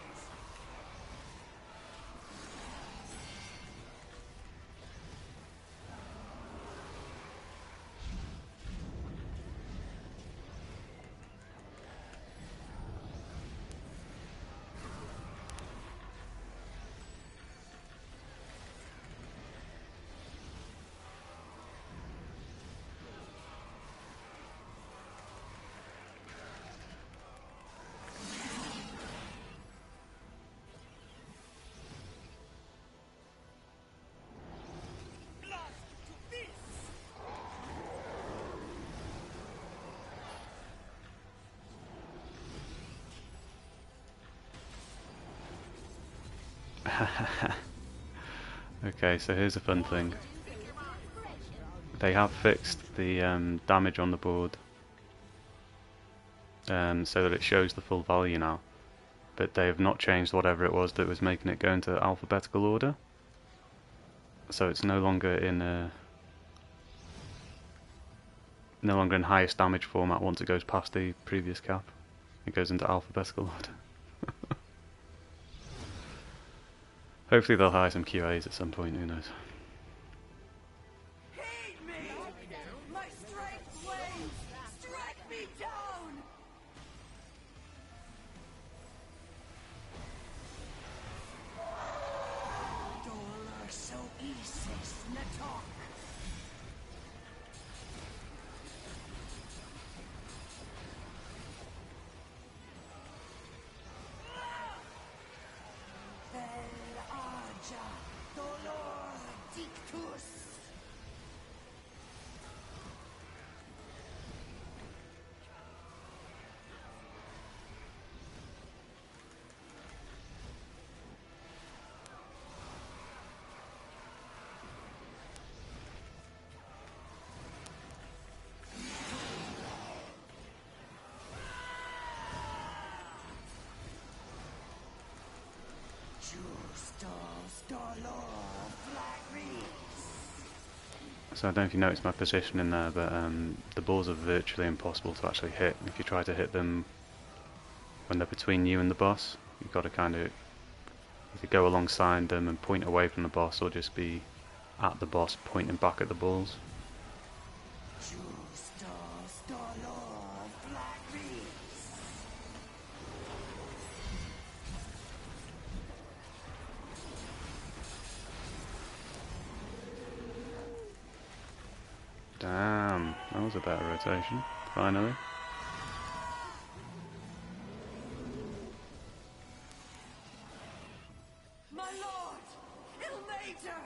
Okay, so here's a fun thing. They have fixed the damage on the board so that it shows the full value now, but they have not changed whatever it was that was making it go into alphabetical order. So it's no longer in highest damage format once it goes past the previous cap. It goes into alphabetical order. Hopefully they'll hire some QAs at some point, who knows. Heed me! My strength wanes! Strike me down! Dolor so isis natok. Dolor dictus. So I don't know if you noticed my position in there, but the balls are virtually impossible to actually hit. If you try to hit them when they're between you and the boss, you've got to kind of either go alongside them and point away from the boss, or just be at the boss pointing back at the balls. Damn, that was a better rotation, finally. My lord! Ilmater!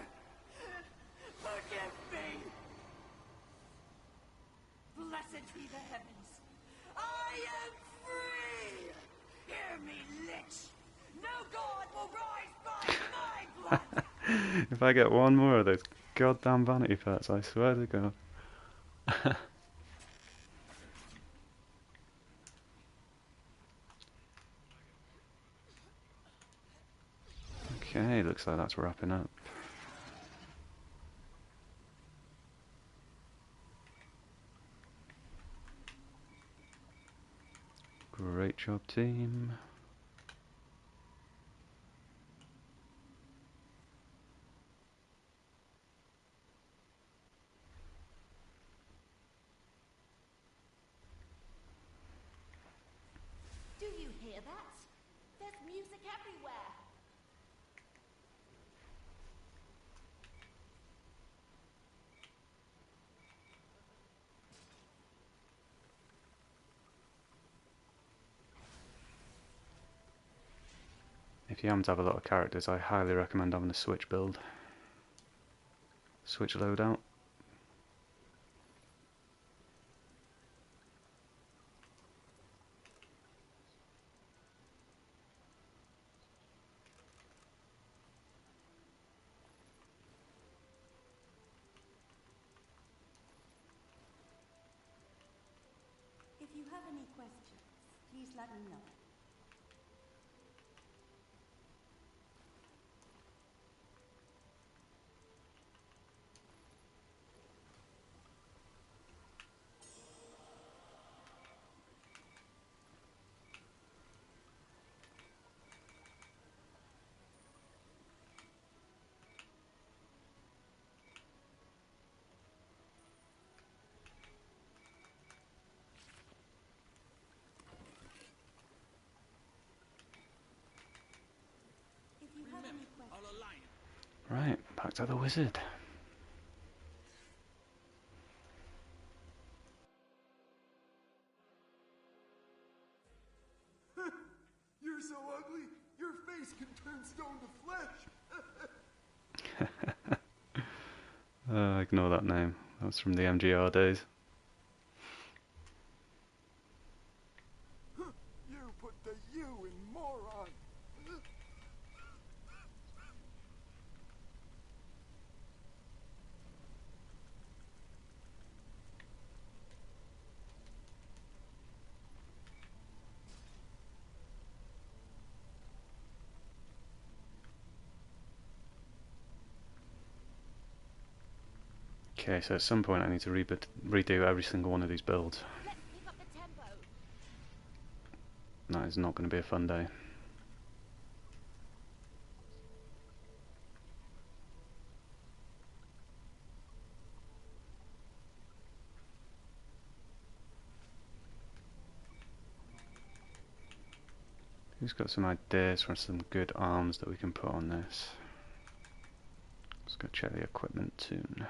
Forgive me! Blessed be the heavens! I am free! Hear me, lich! No god will rise by my blood! If I get one more of those goddamn vanity pets, I swear to God. Okay, looks like that's wrapping up. Great job, team. Do you hear that? There's music everywhere. If you happen to have a lot of characters, I highly recommend having a Switch build. Switch loadout. If you have any questions, please let me know. If you have any questions. Right, back to the wizard. You're so ugly, your face can turn stone to flesh. Ignore that name. That was from the MGR days. You put the U in moron. Okay, so at some point I need to redo every single one of these builds. Let's pick up the tempo. That is not going to be a fun day. Who's got some ideas for some good arms that we can put on this? Let's go check the equipment tune.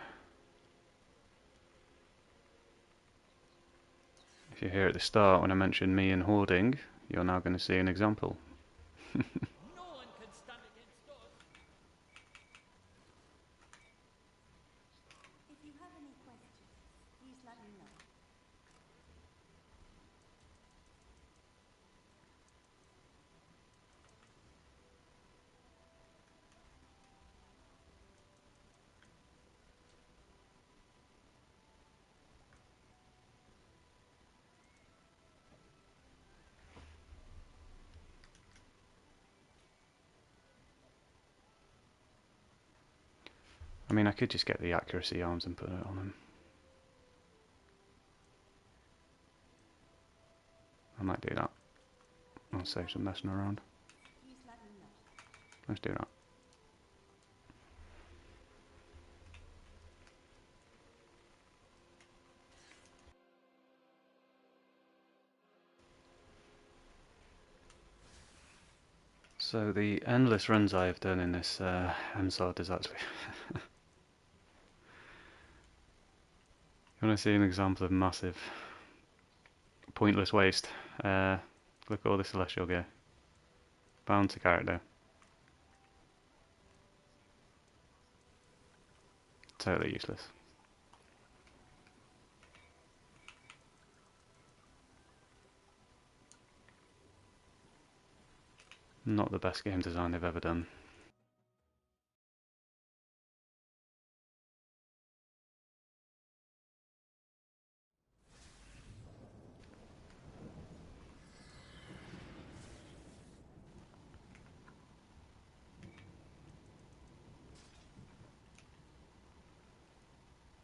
If you're here at the start when I mentioned me and hoarding, you're now going to see an example. No one can stand against us! If you have any questions, please let me know. I mean, I could just get the accuracy arms and put it on him. I might do that. I'll save some messing around. Please let me know. Let's do that. So the endless runs I have done in this MSOD is actually... You want to see an example of massive, pointless waste? Look at all the Celestial gear. Bound to character. Totally useless. Not the best game design they've ever done.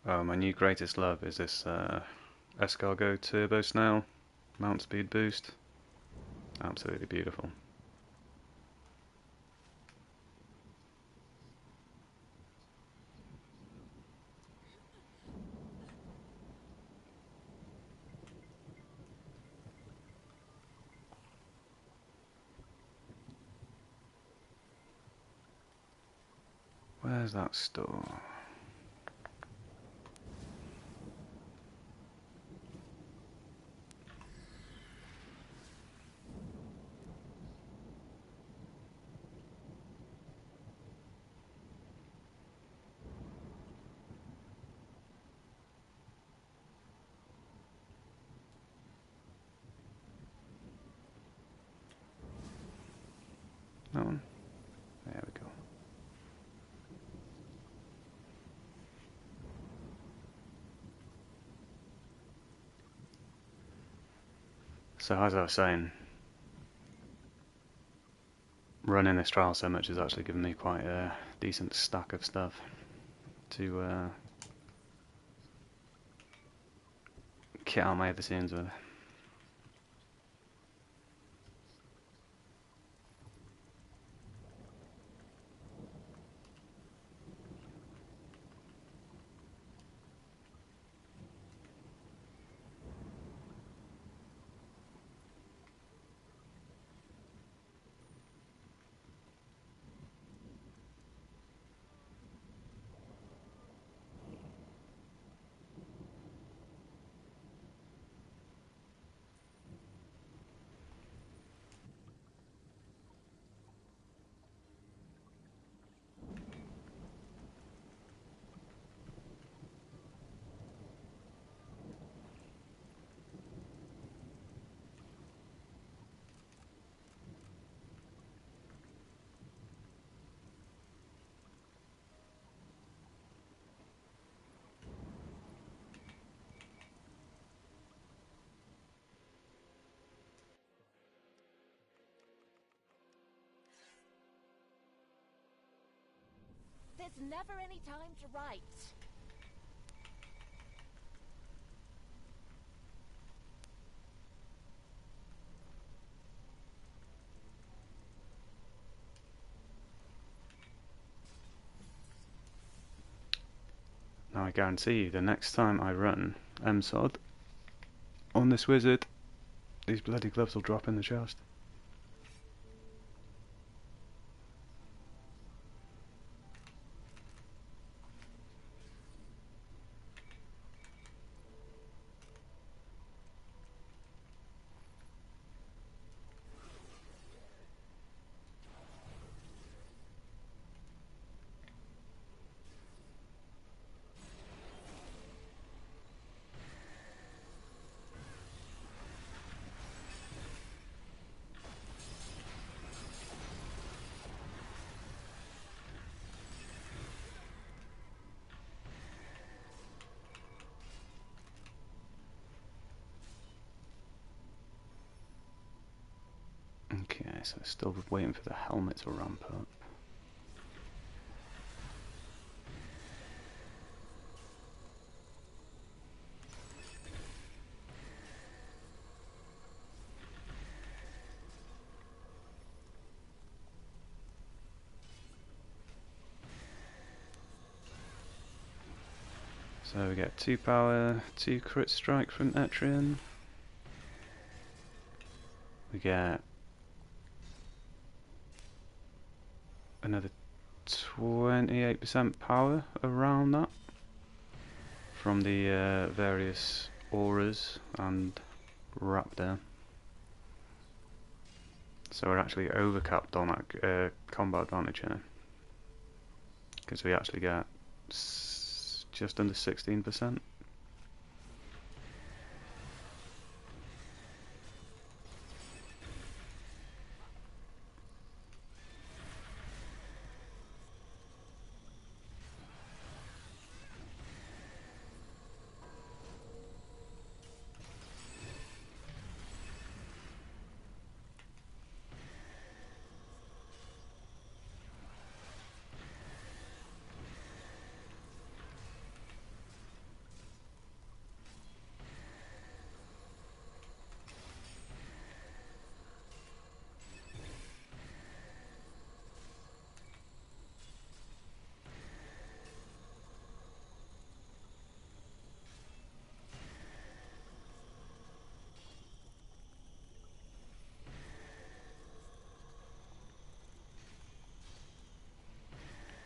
Oh, my new greatest love is this Escargot Turbo Snail mount speed boost. Absolutely beautiful. Where's that store? That one? There we go. So as I was saying, running this trial so much has actually given me quite a decent stack of stuff to kit out my other scenes with. There's never any time to write. Now I guarantee you the next time I run MSOD on this wizard, these bloody gloves will drop in the chest. Okay, so still waiting for the helmet to ramp up. So we get 2 power, 2 crit strike from Etrian. We get another 28% power around that from the various auras and Raptor. So we're actually overcapped on that combat advantage here, because we actually get just under 16%.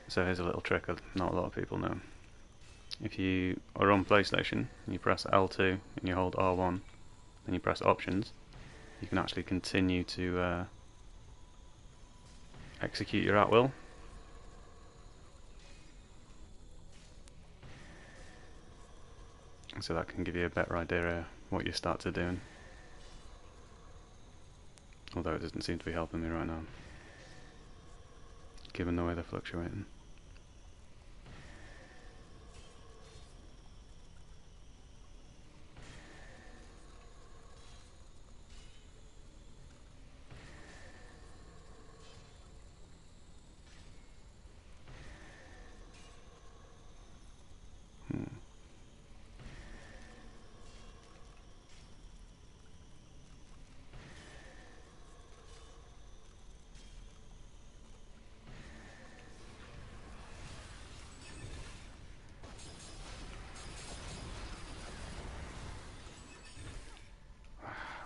So here's a little trick that not a lot of people know. If you are on PlayStation and you press L2 and you hold R1, then you press options, you can actually continue to execute your at will. So that can give you a better idea of what your stats are doing. Although it doesn't seem to be helping me right now, given the way they're fluctuating.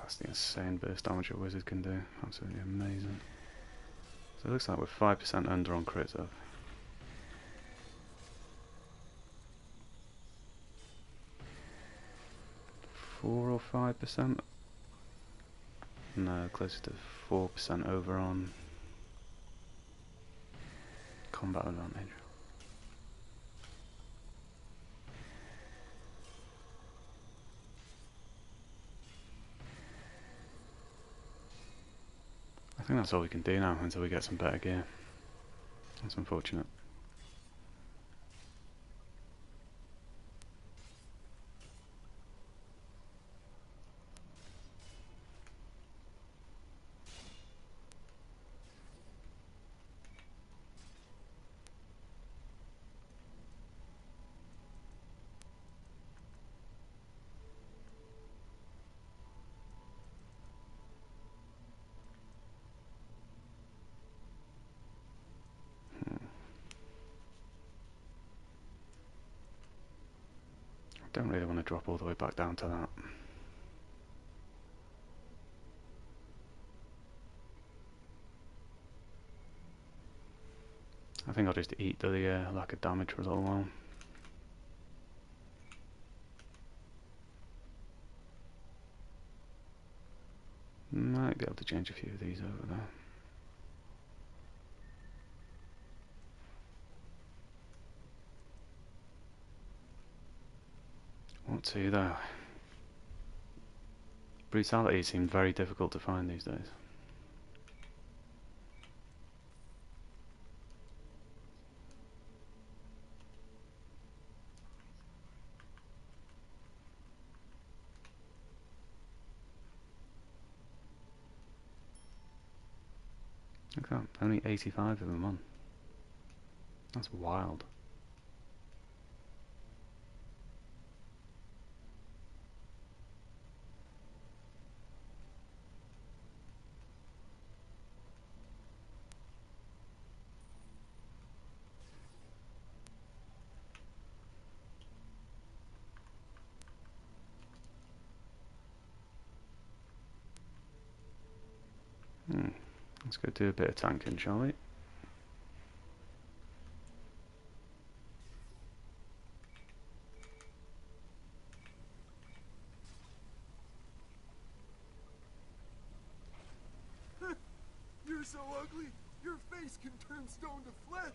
That's the insane burst damage a wizard can do. Absolutely amazing. So it looks like we're 5% under on crit up. Four or 5%? No, closer to 4% over on combat advantage. I think that's all we can do now until we get some better gear. That's unfortunate. Don't really want to drop all the way back down to that. I think I'll just eat the lack of damage for a little while. Might be able to change a few of these over there. What to though? Brutality seemed very difficult to find these days. Look at that, only 85 of them on. That's wild. Let's go do a bit of tanking, shall we? You're so ugly, your face can turn stone to flesh.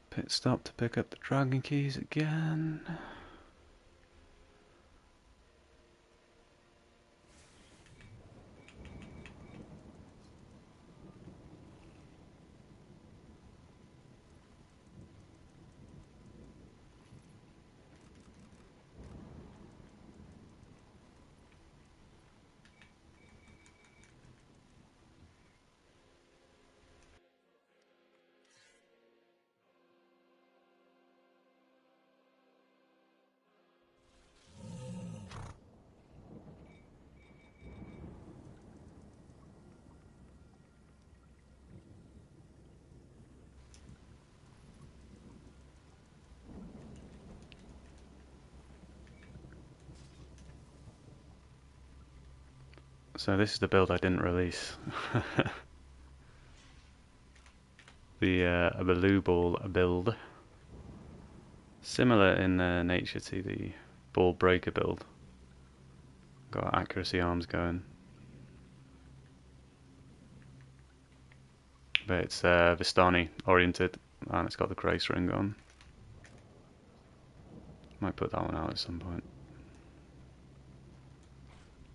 Pit stop to pick up the dragon keys again. So this is the build I didn't release. The blue ball build. Similar in nature to the ball breaker build. Got accuracy arms going. But it's Vistani oriented and it's got the grace ring on. Might put that one out at some point.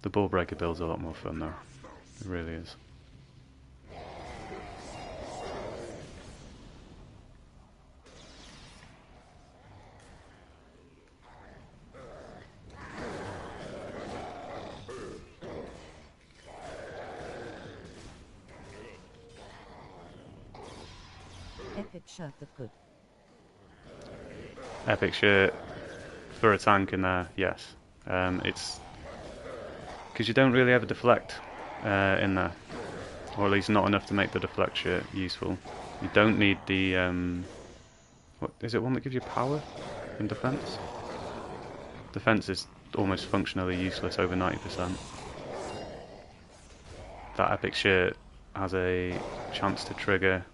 The ball breaker build's a lot more fun though. It really is. Epic shirt the good. Epic shirt for a tank in there, yes. It's because you don't really have a deflect in there, or at least not enough to make the deflect shirt useful. You don't need the what is it? One that gives you power and defense. Defense is almost functionally useless over 90%. That epic shirt has a chance to trigger.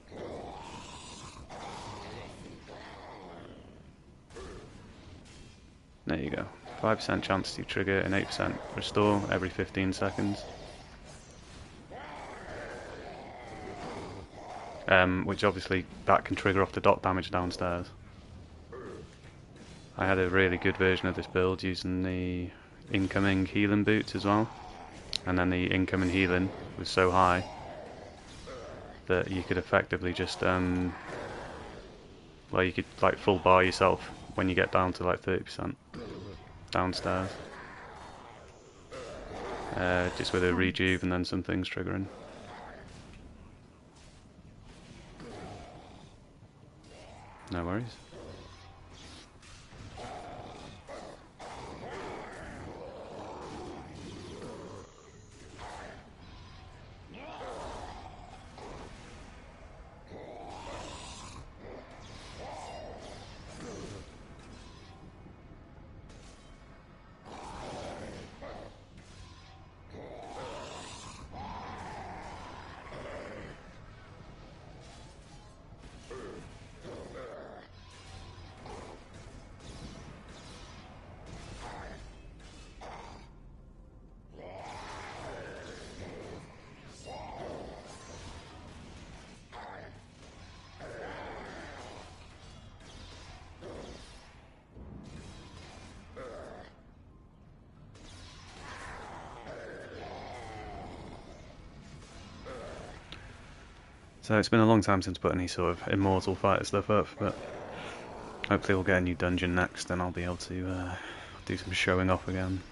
There you go. 5% chance to trigger and 8% restore every 15 seconds. Which obviously that can trigger off the dot damage downstairs. I had a really good version of this build using the incoming healing boots as well. And then the incoming healing was so high that you could effectively just well, you could like full bar yourself when you get down to like 30% downstairs. Just with a rejuve and then some things triggering. No worries. So it's been a long time since put any sort of immortal fighter stuff up, but hopefully we'll get a new dungeon next and I'll be able to do some showing off again.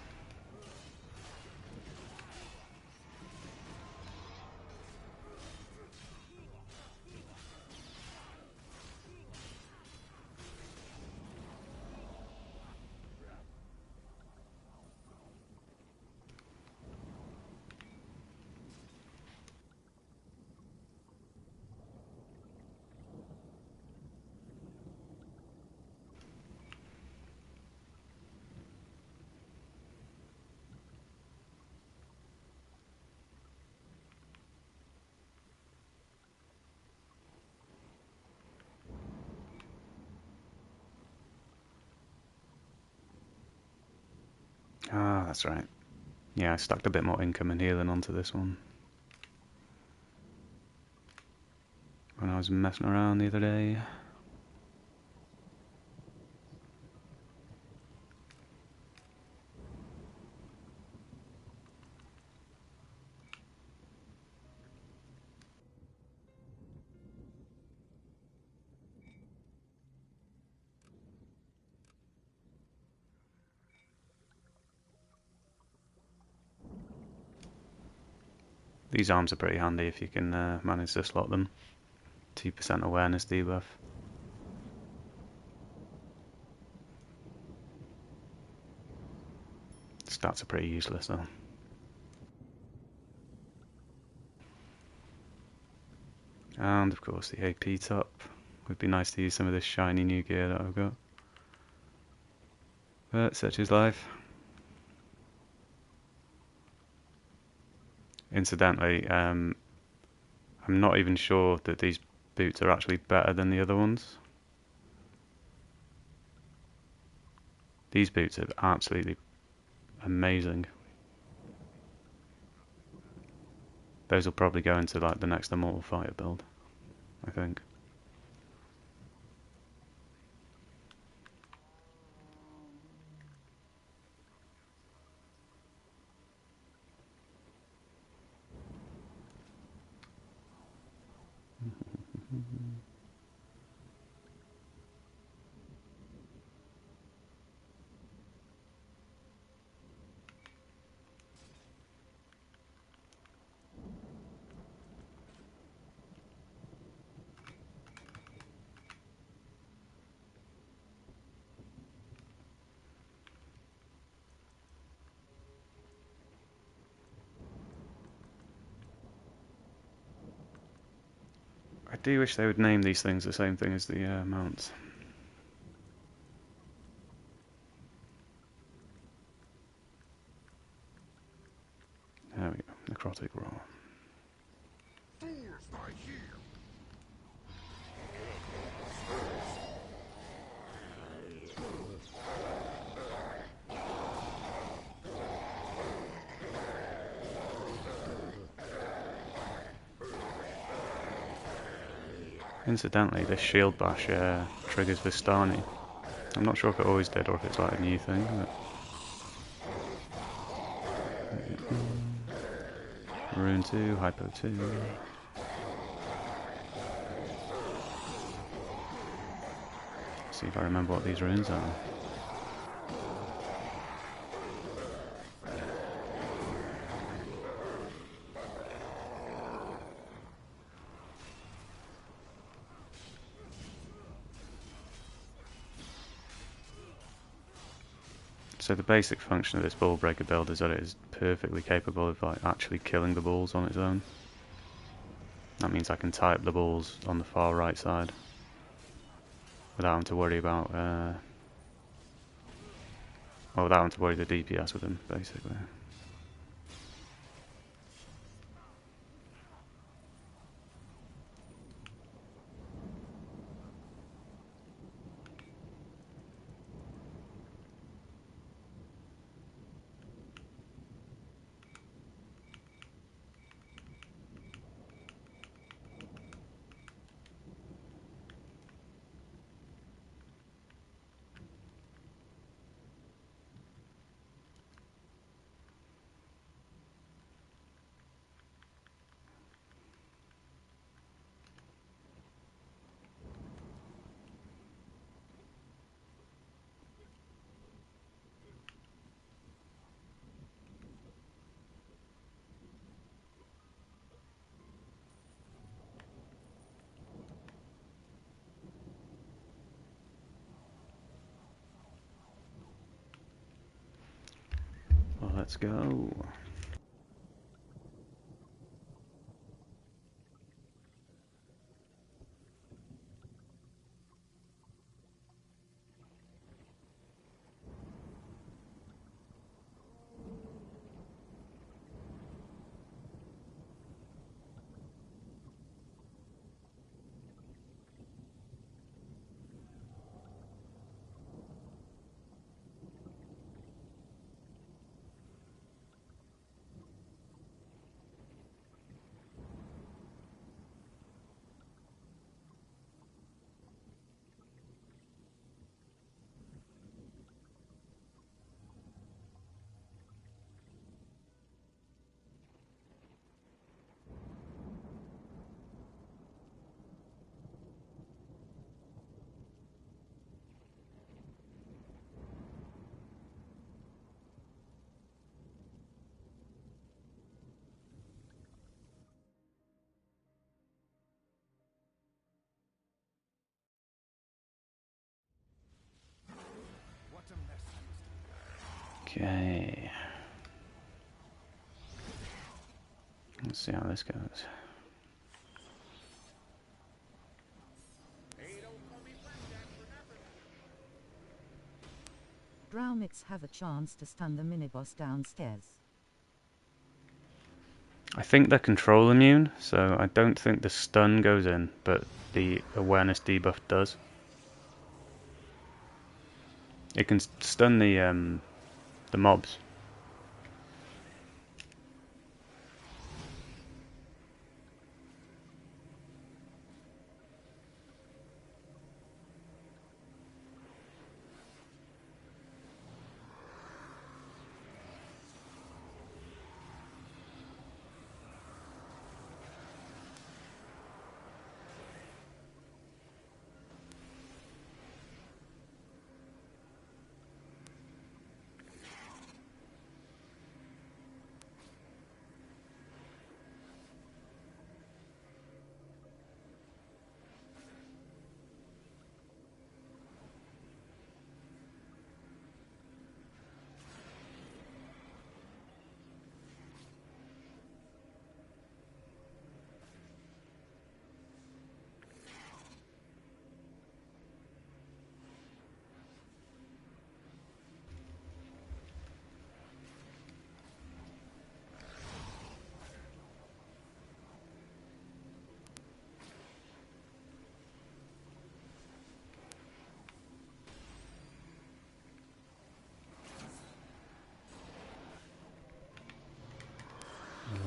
Ah, that's right. Yeah, I stacked a bit more income and healing onto this one when I was messing around the other day. These arms are pretty handy if you can manage to slot them. 2% awareness debuff. Stats are pretty useless though. And of course the AP top. Would be nice to use some of this shiny new gear that I've got. But such is life. Incidentally, I'm not even sure that these boots are actually better than the other ones. These boots are absolutely amazing. Those will probably go into like the next Immortal Fighter build, I think. I do wish they would name these things the same thing as the mounts. There we go, Necrotic Roar. Incidentally, this shield bash triggers Vistani. I'm not sure if it always did or if it's like a new thing. But Rune 2, Hypo 2. See if I remember what these runes are. So the basic function of this ball breaker build is that it is perfectly capable of like actually killing the balls on its own. That means I can tie up the balls on the far right side without having to worry about well, without having to worry the DPS with them, basically. Let's go. Okay. Let's see how this goes. Drownits have a chance to stun the miniboss downstairs. I think they're control immune, so I don't think the stun goes in, but the awareness debuff does. It can stun the mobs.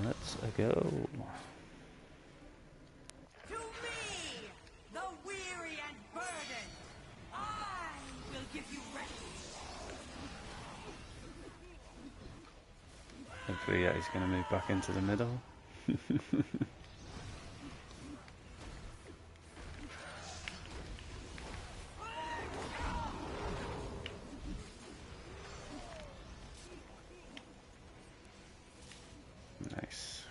Let's go. To me, the weary and burdened, I will give you rest. Hopefully, yeah, he's going to move back into the middle. Nice.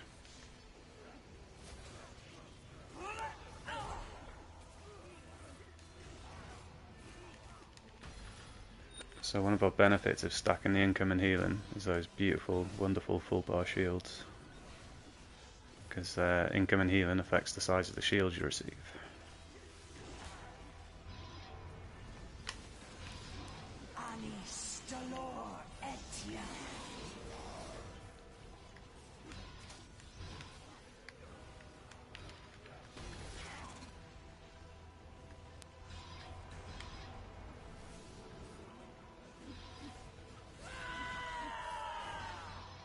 So one of our benefits of stacking the income and healing is those beautiful, wonderful full bar shields. Because income and healing affects the size of the shields you receive. Anis dolor etiam.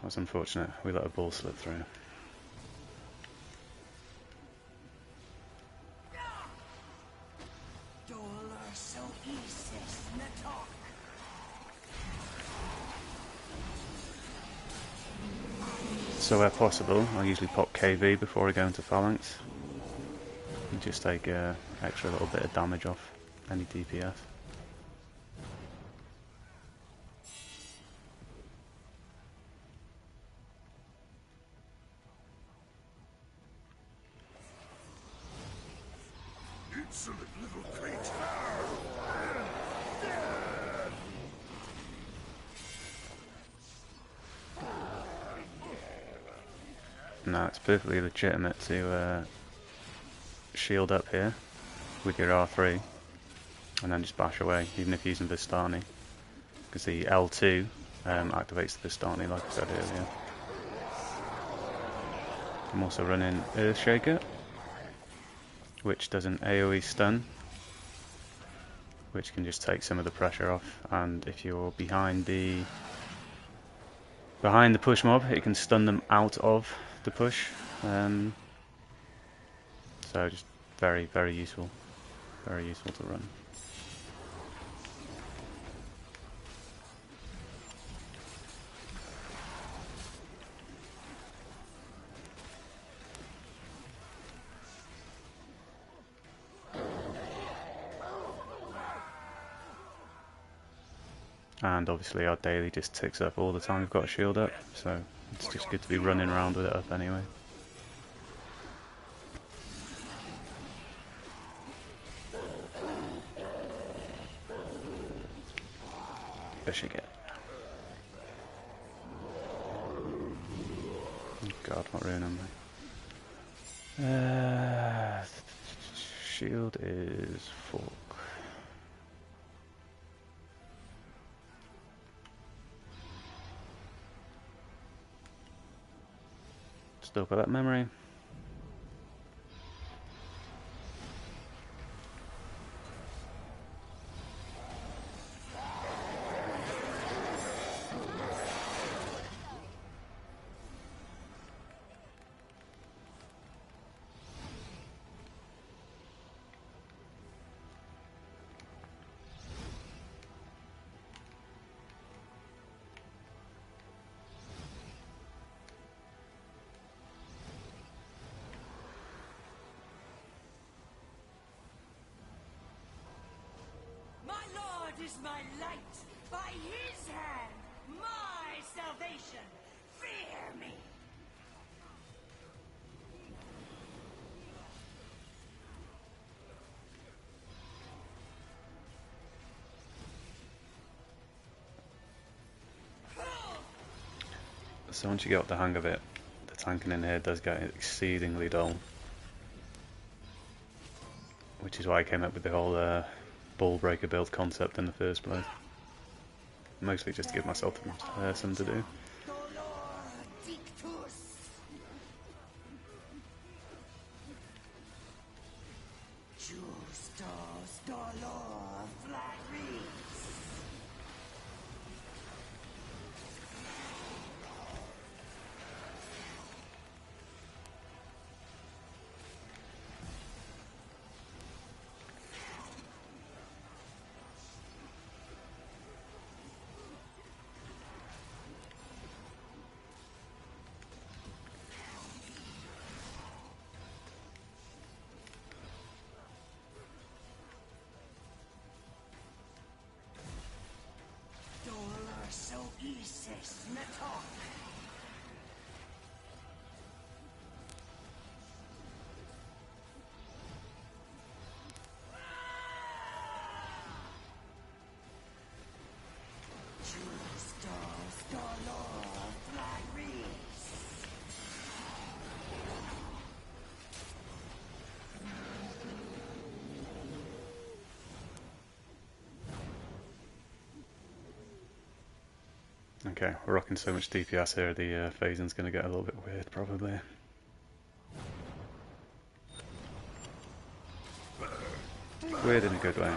That's unfortunate. We let a ball slip through. Dolor so isis natok. So where possible, I usually pop KV before I go into Phalanx. And just take extra little bit of damage off any DPS. Insolent little creature! No, it's perfectly legitimate to shield up here with your R3 and then just bash away, even if using Vistani, because the L2 activates the Vistani, like I said earlier. I'm also running Earthshaker, which does an AoE stun, which can just take some of the pressure off, and if you're behind the push mob, it can stun them out of the push. So just very, very useful to run. And obviously our daily just ticks up all the time we've got a shield up, so it's just good to be running around with it up anyway. Fishing it. Oh God, what rune am I? Shield is fork. Still got that memory. My Lord is my light. By his hand, my salvation. Fear me. So once you get the hang of it, the tanking in here does get exceedingly dull. Which is why I came up with the whole ball breaker build concept in the first place. Mostly just to give myself something to do. Dolor dictus. Justos dolor flaris. Dolor so isis natok. Justos dolor flaris. Okay, we're rocking so much DPS here, the phasing's going to get a little bit weird probably. Weird in a good way.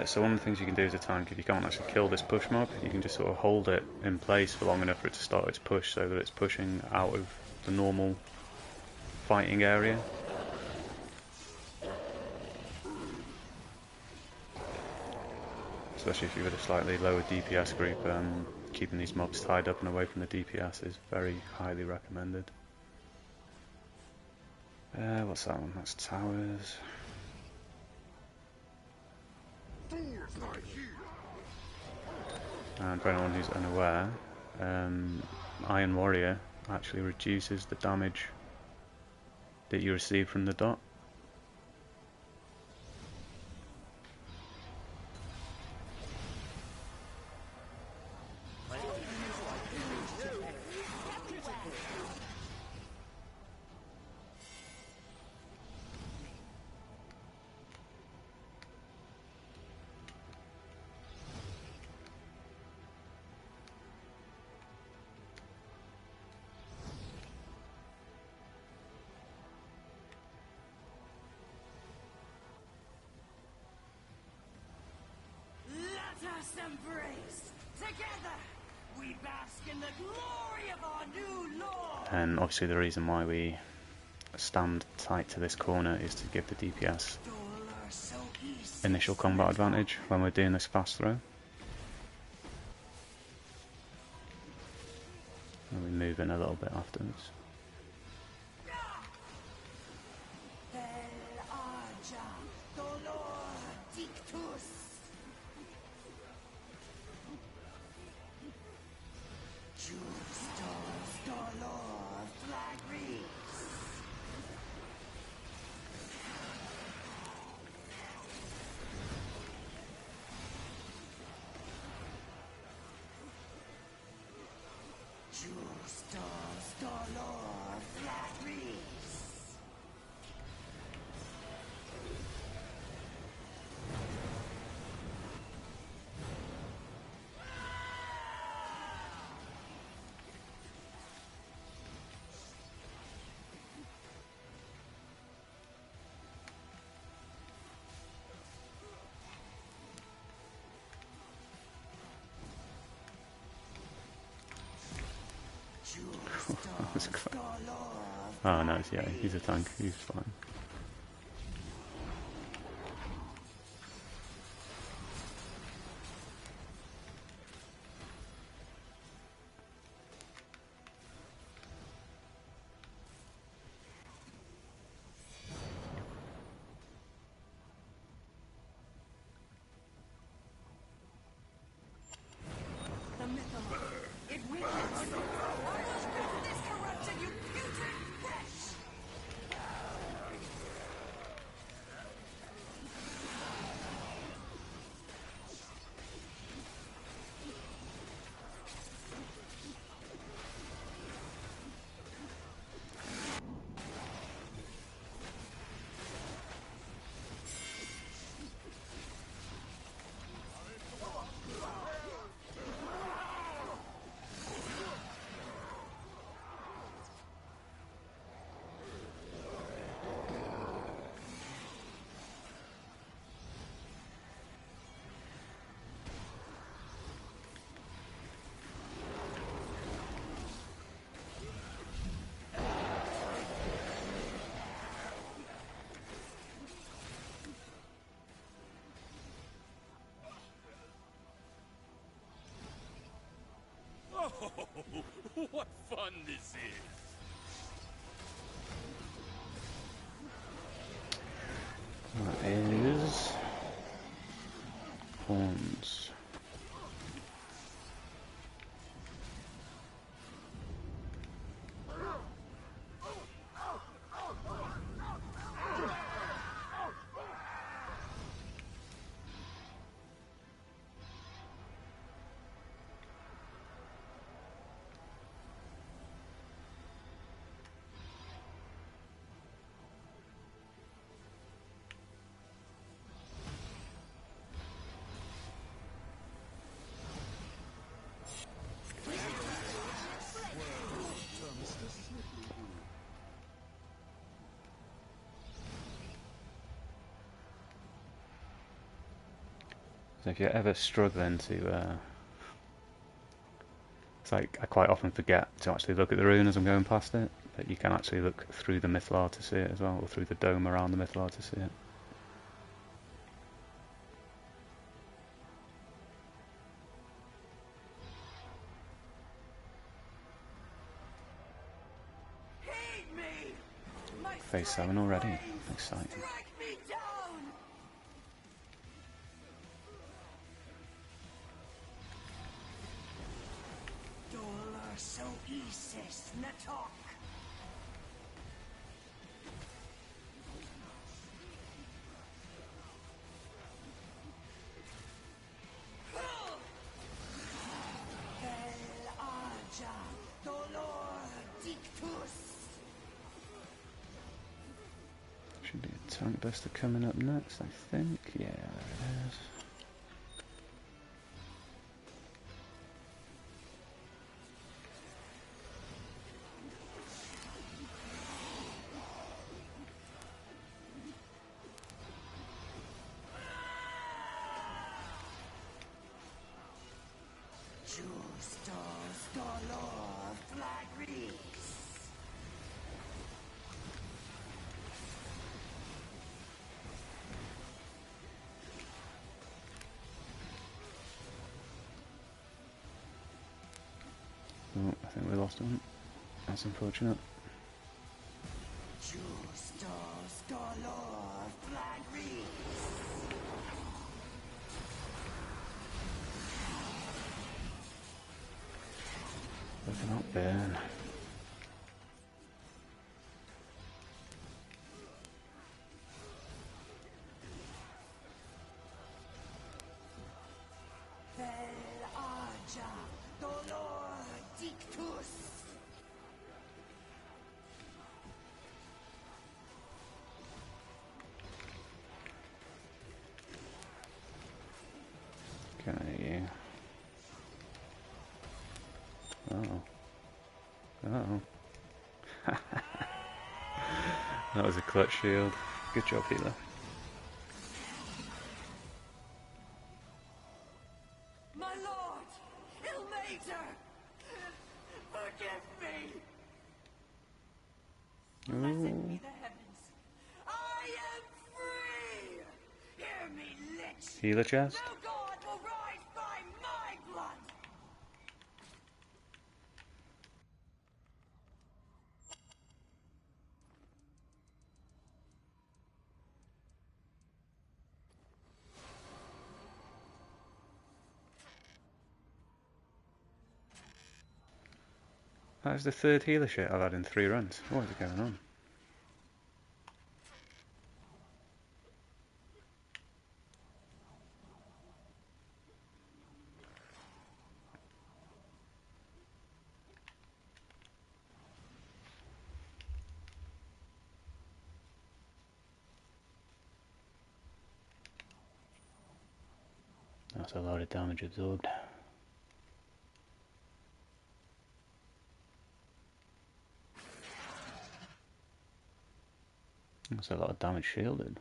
So one of the things you can do as a tank, if you can't actually kill this push mob, you can just sort of hold it in place for long enough for it to start its push, so that it's pushing out of the normal fighting area. Especially if you've got a slightly lower DPS group, keeping these mobs tied up and away from the DPS is very highly recommended. What's that one? That's towers. And for anyone who's unaware, Iron Warrior actually reduces the damage that you receive from the dot. Let us embrace. Together, we bask in the glory of our new Lord. And obviously the reason why we stand tight to this corner is to give the DPS initial combat advantage when we're doing this fast throw. And we move in a little bit afterwards. Oh no, yeah, he's a tank, he's fine. The mythalog. It weakens. This corruption, you putrid wretch! Oh, what fun this is! That is horns. So if you're ever struggling to, it's like I quite often forget to actually look at the rune as I'm going past it, but you can actually look through the Mythlar to see it as well, or through the dome around the Mythlar to see it. Heed me! My Phase 7 strength already. wanes. Exciting. Strike me down! Dollar so isis natok. El Arja, dolor dictus. Should be a tank buster coming up next, I think. Yeah, there it is. Justos dolor flagris. Oh, I think we lost one. That's unfortunate. Justos dolor flagris. Looking up burn. El Arja, dolor dictus. Okay. Oh. Oh. That was a clutch shield. Good job, healer. My lord, Ilmater, forgive me. Blessed be the heavens. I am free. Hear me, lich. Healer chest? No god will rise by my blood. That was the third healer shit I've had in 3 runs. What is going on? That's a lot of damage absorbed. That's a lot of damage shielded.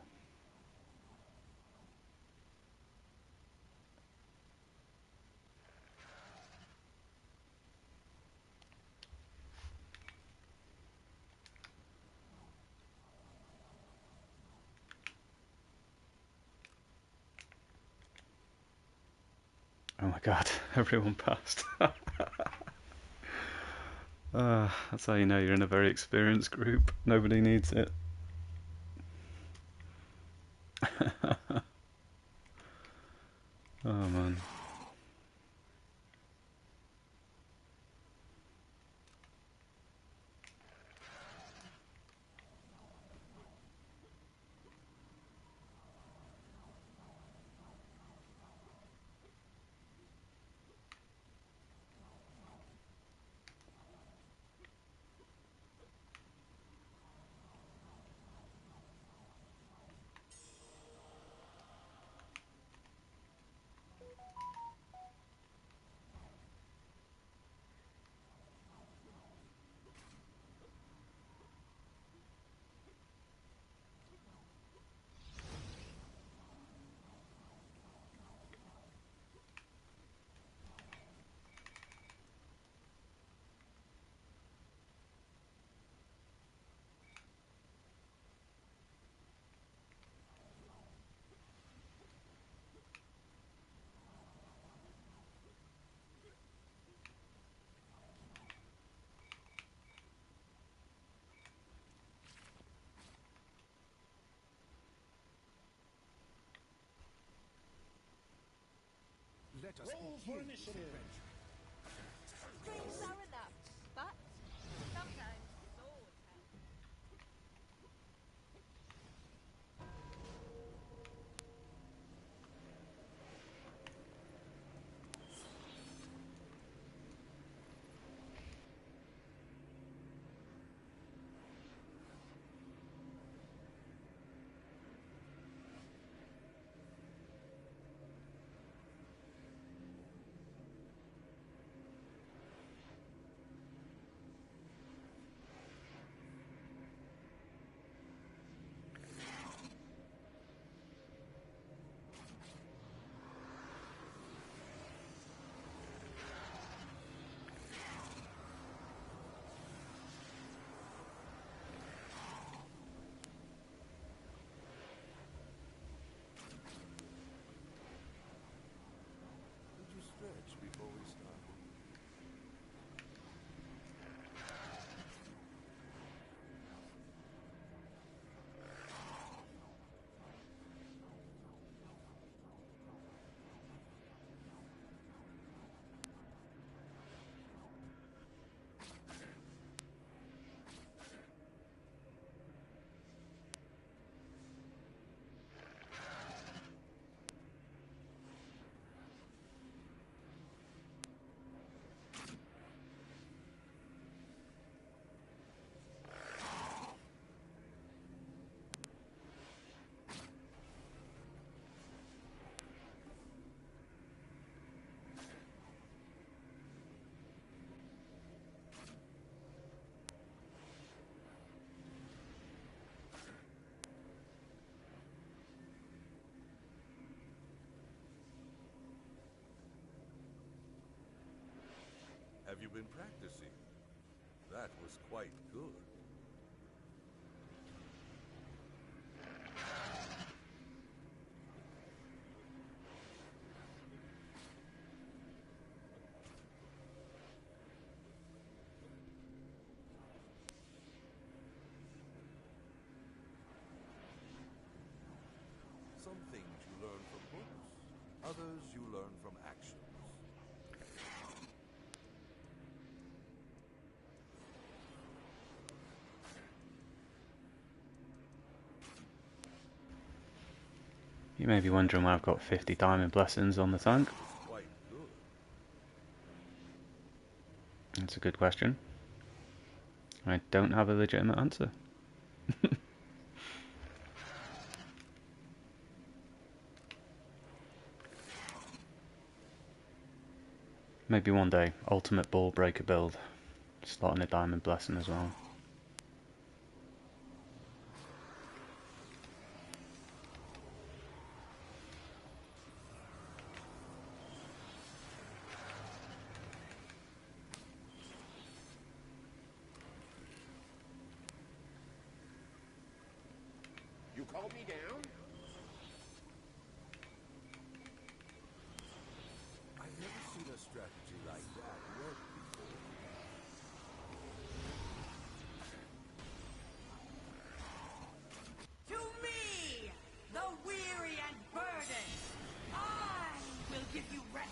Oh my god, everyone passed. That's how you know you're in a very experienced group. Nobody needs it. Oh man. Let us Roll for initiative. Strings are enough, but sometimes swords help. Would you stretch before we start? Have you been practicing? That was quite good. Some things you learn from books, others you learn from actions. You may be wondering why I've got 50 diamond blessings on the tank. Quite good. That's a good question. I don't have a legitimate answer. Maybe one day, ultimate ball breaker build. Slotting a diamond blessing as well. You called me down? I've never seen a strategy like that work before. To me, the weary and burdened, I will give you rest.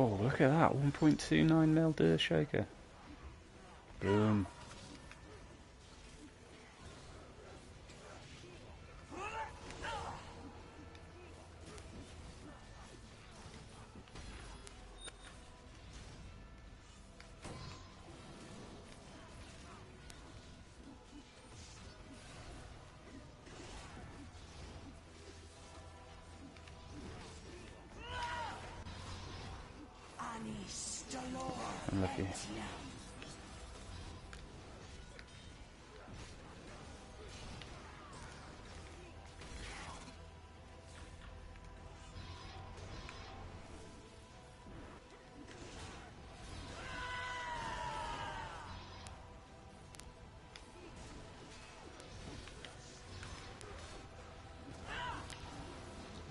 Oh, look at that, 1.29 mil Deer Shaker. Boom. Unlucky.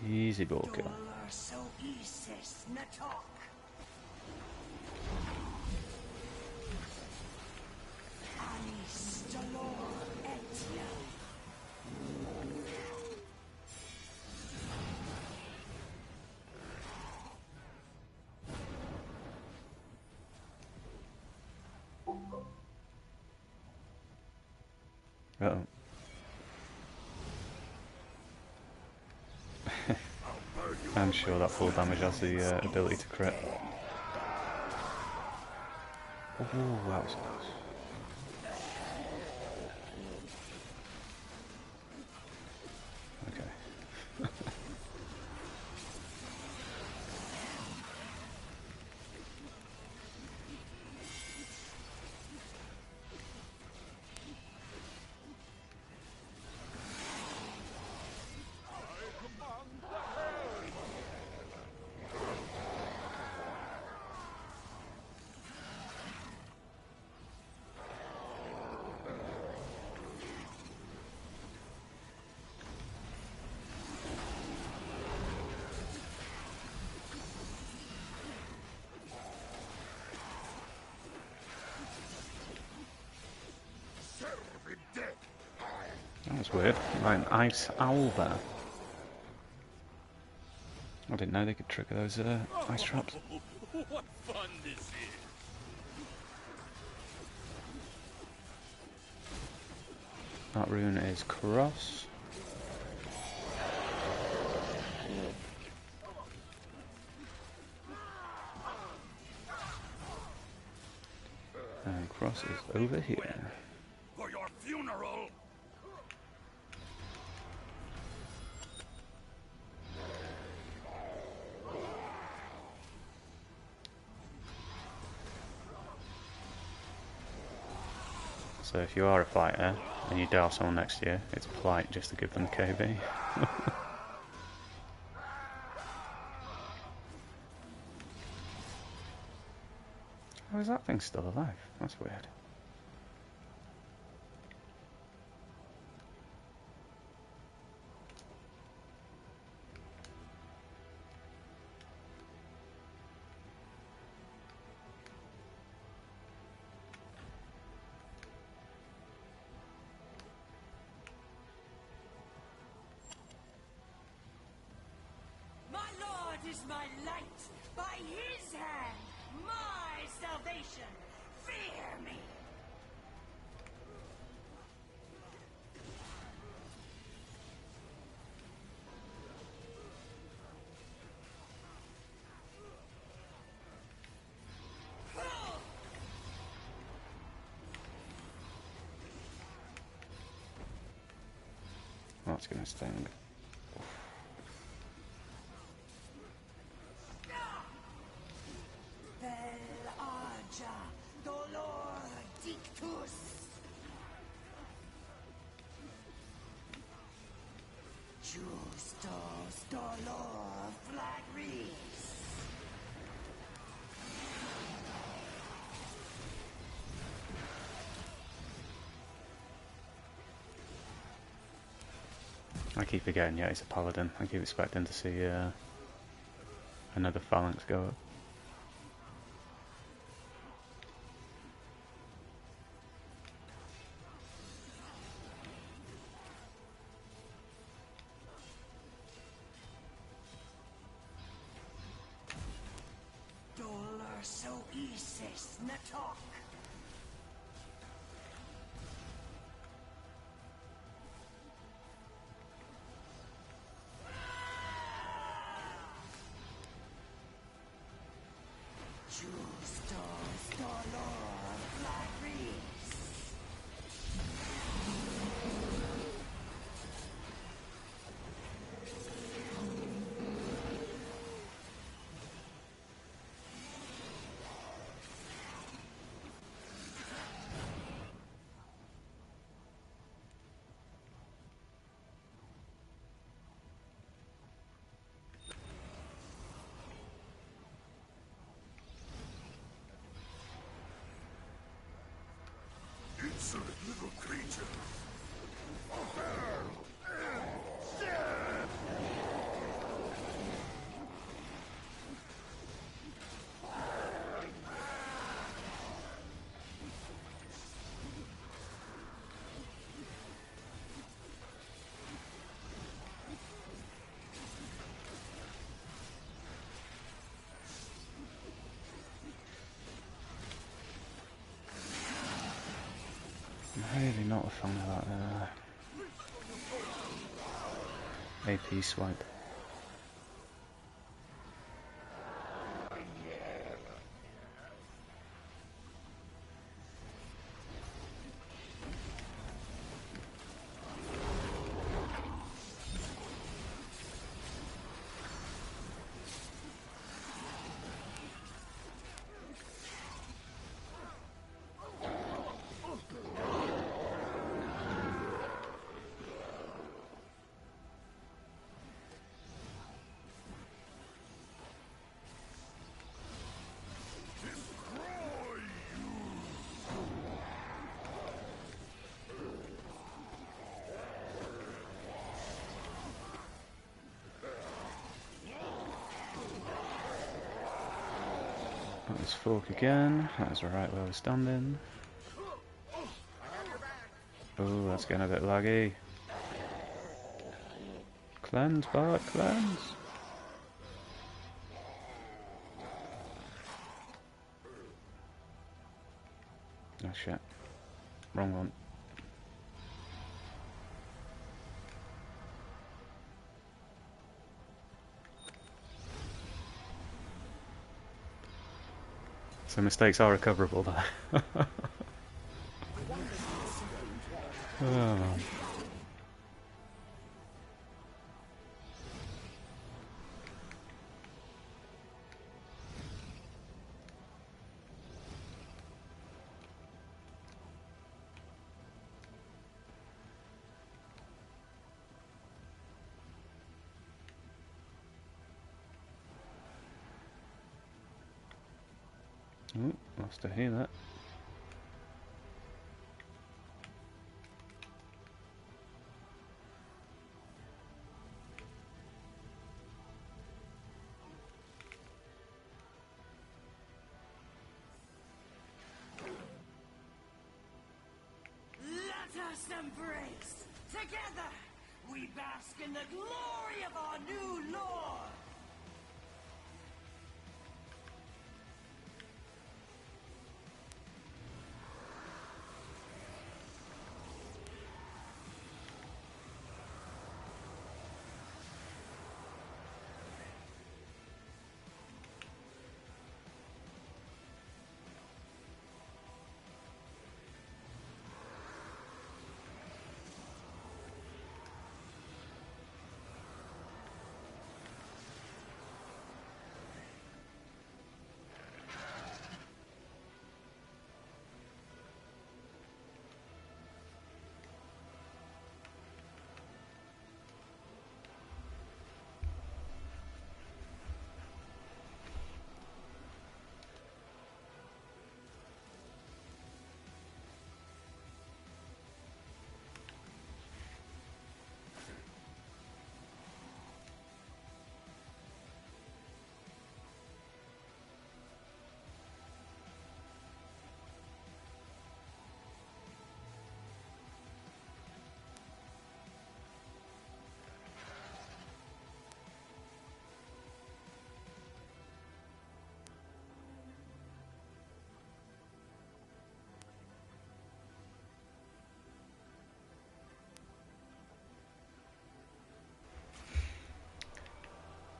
Easy ball kill. You are so Isis Natok. Anis Dolor Etio. Uh-oh. I'm sure that full damage has the ability to crit. Ooh, that was close. Okay. That was weird. Like an ice owl there. I didn't know they could trigger those ice traps. What fun this is! That rune is cross. And cross is over here. For your funeral! So if you are a fighter and you dial someone next to you, it's polite just to give them KB. How is that thing still alive? That's weird. My Lord is my light. By his hand, my salvation. Fear me. That's gonna sting. Vel Arja Dolor Dictus. Justos Dolor Flagris. I keep forgetting, yeah, he's a paladin. I keep expecting to see another phalanx go up. Dolor so Isis Natok. Justos Dolor Flagris. Insolent little creature! not a fan of that AP swipe. Let's fork again. That's right where we're standing. Oh, that's getting a bit laggy. Cleanse, Bart, cleanse. Oh shit. Wrong one. So mistakes are recoverable there. Oh. Oh, lost to hear that. Let us embrace! Together, we bask in the glory of our new Lord!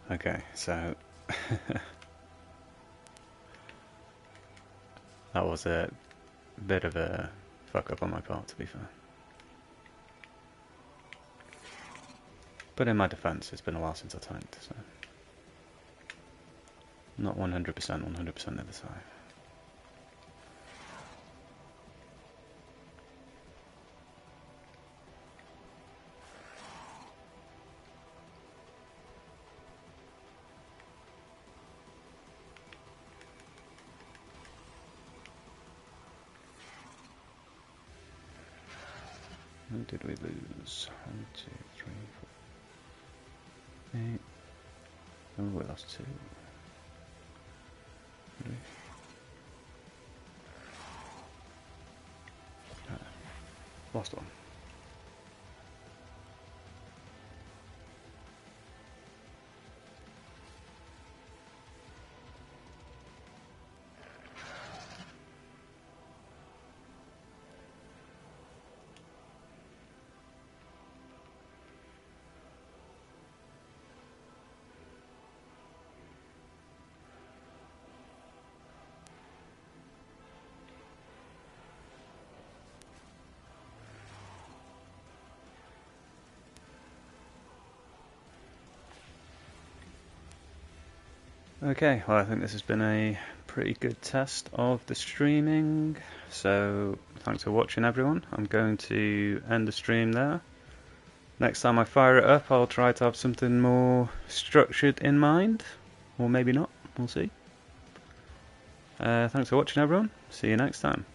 Okay, so that was a bit of a fuck up on my part, to be fair. But in my defense, it's been a while since I tanked, so not 100% of the time. Who did we lose? 1, 2, 3, 4, 8. Oh, we lost 2. Lost 1. Okay, well I think this has been a pretty good test of the streaming, so thanks for watching everyone. I'm going to end the stream there. Next time I fire it up I'll try to have something more structured in mind, or maybe not, we'll see. Thanks for watching everyone, see you next time.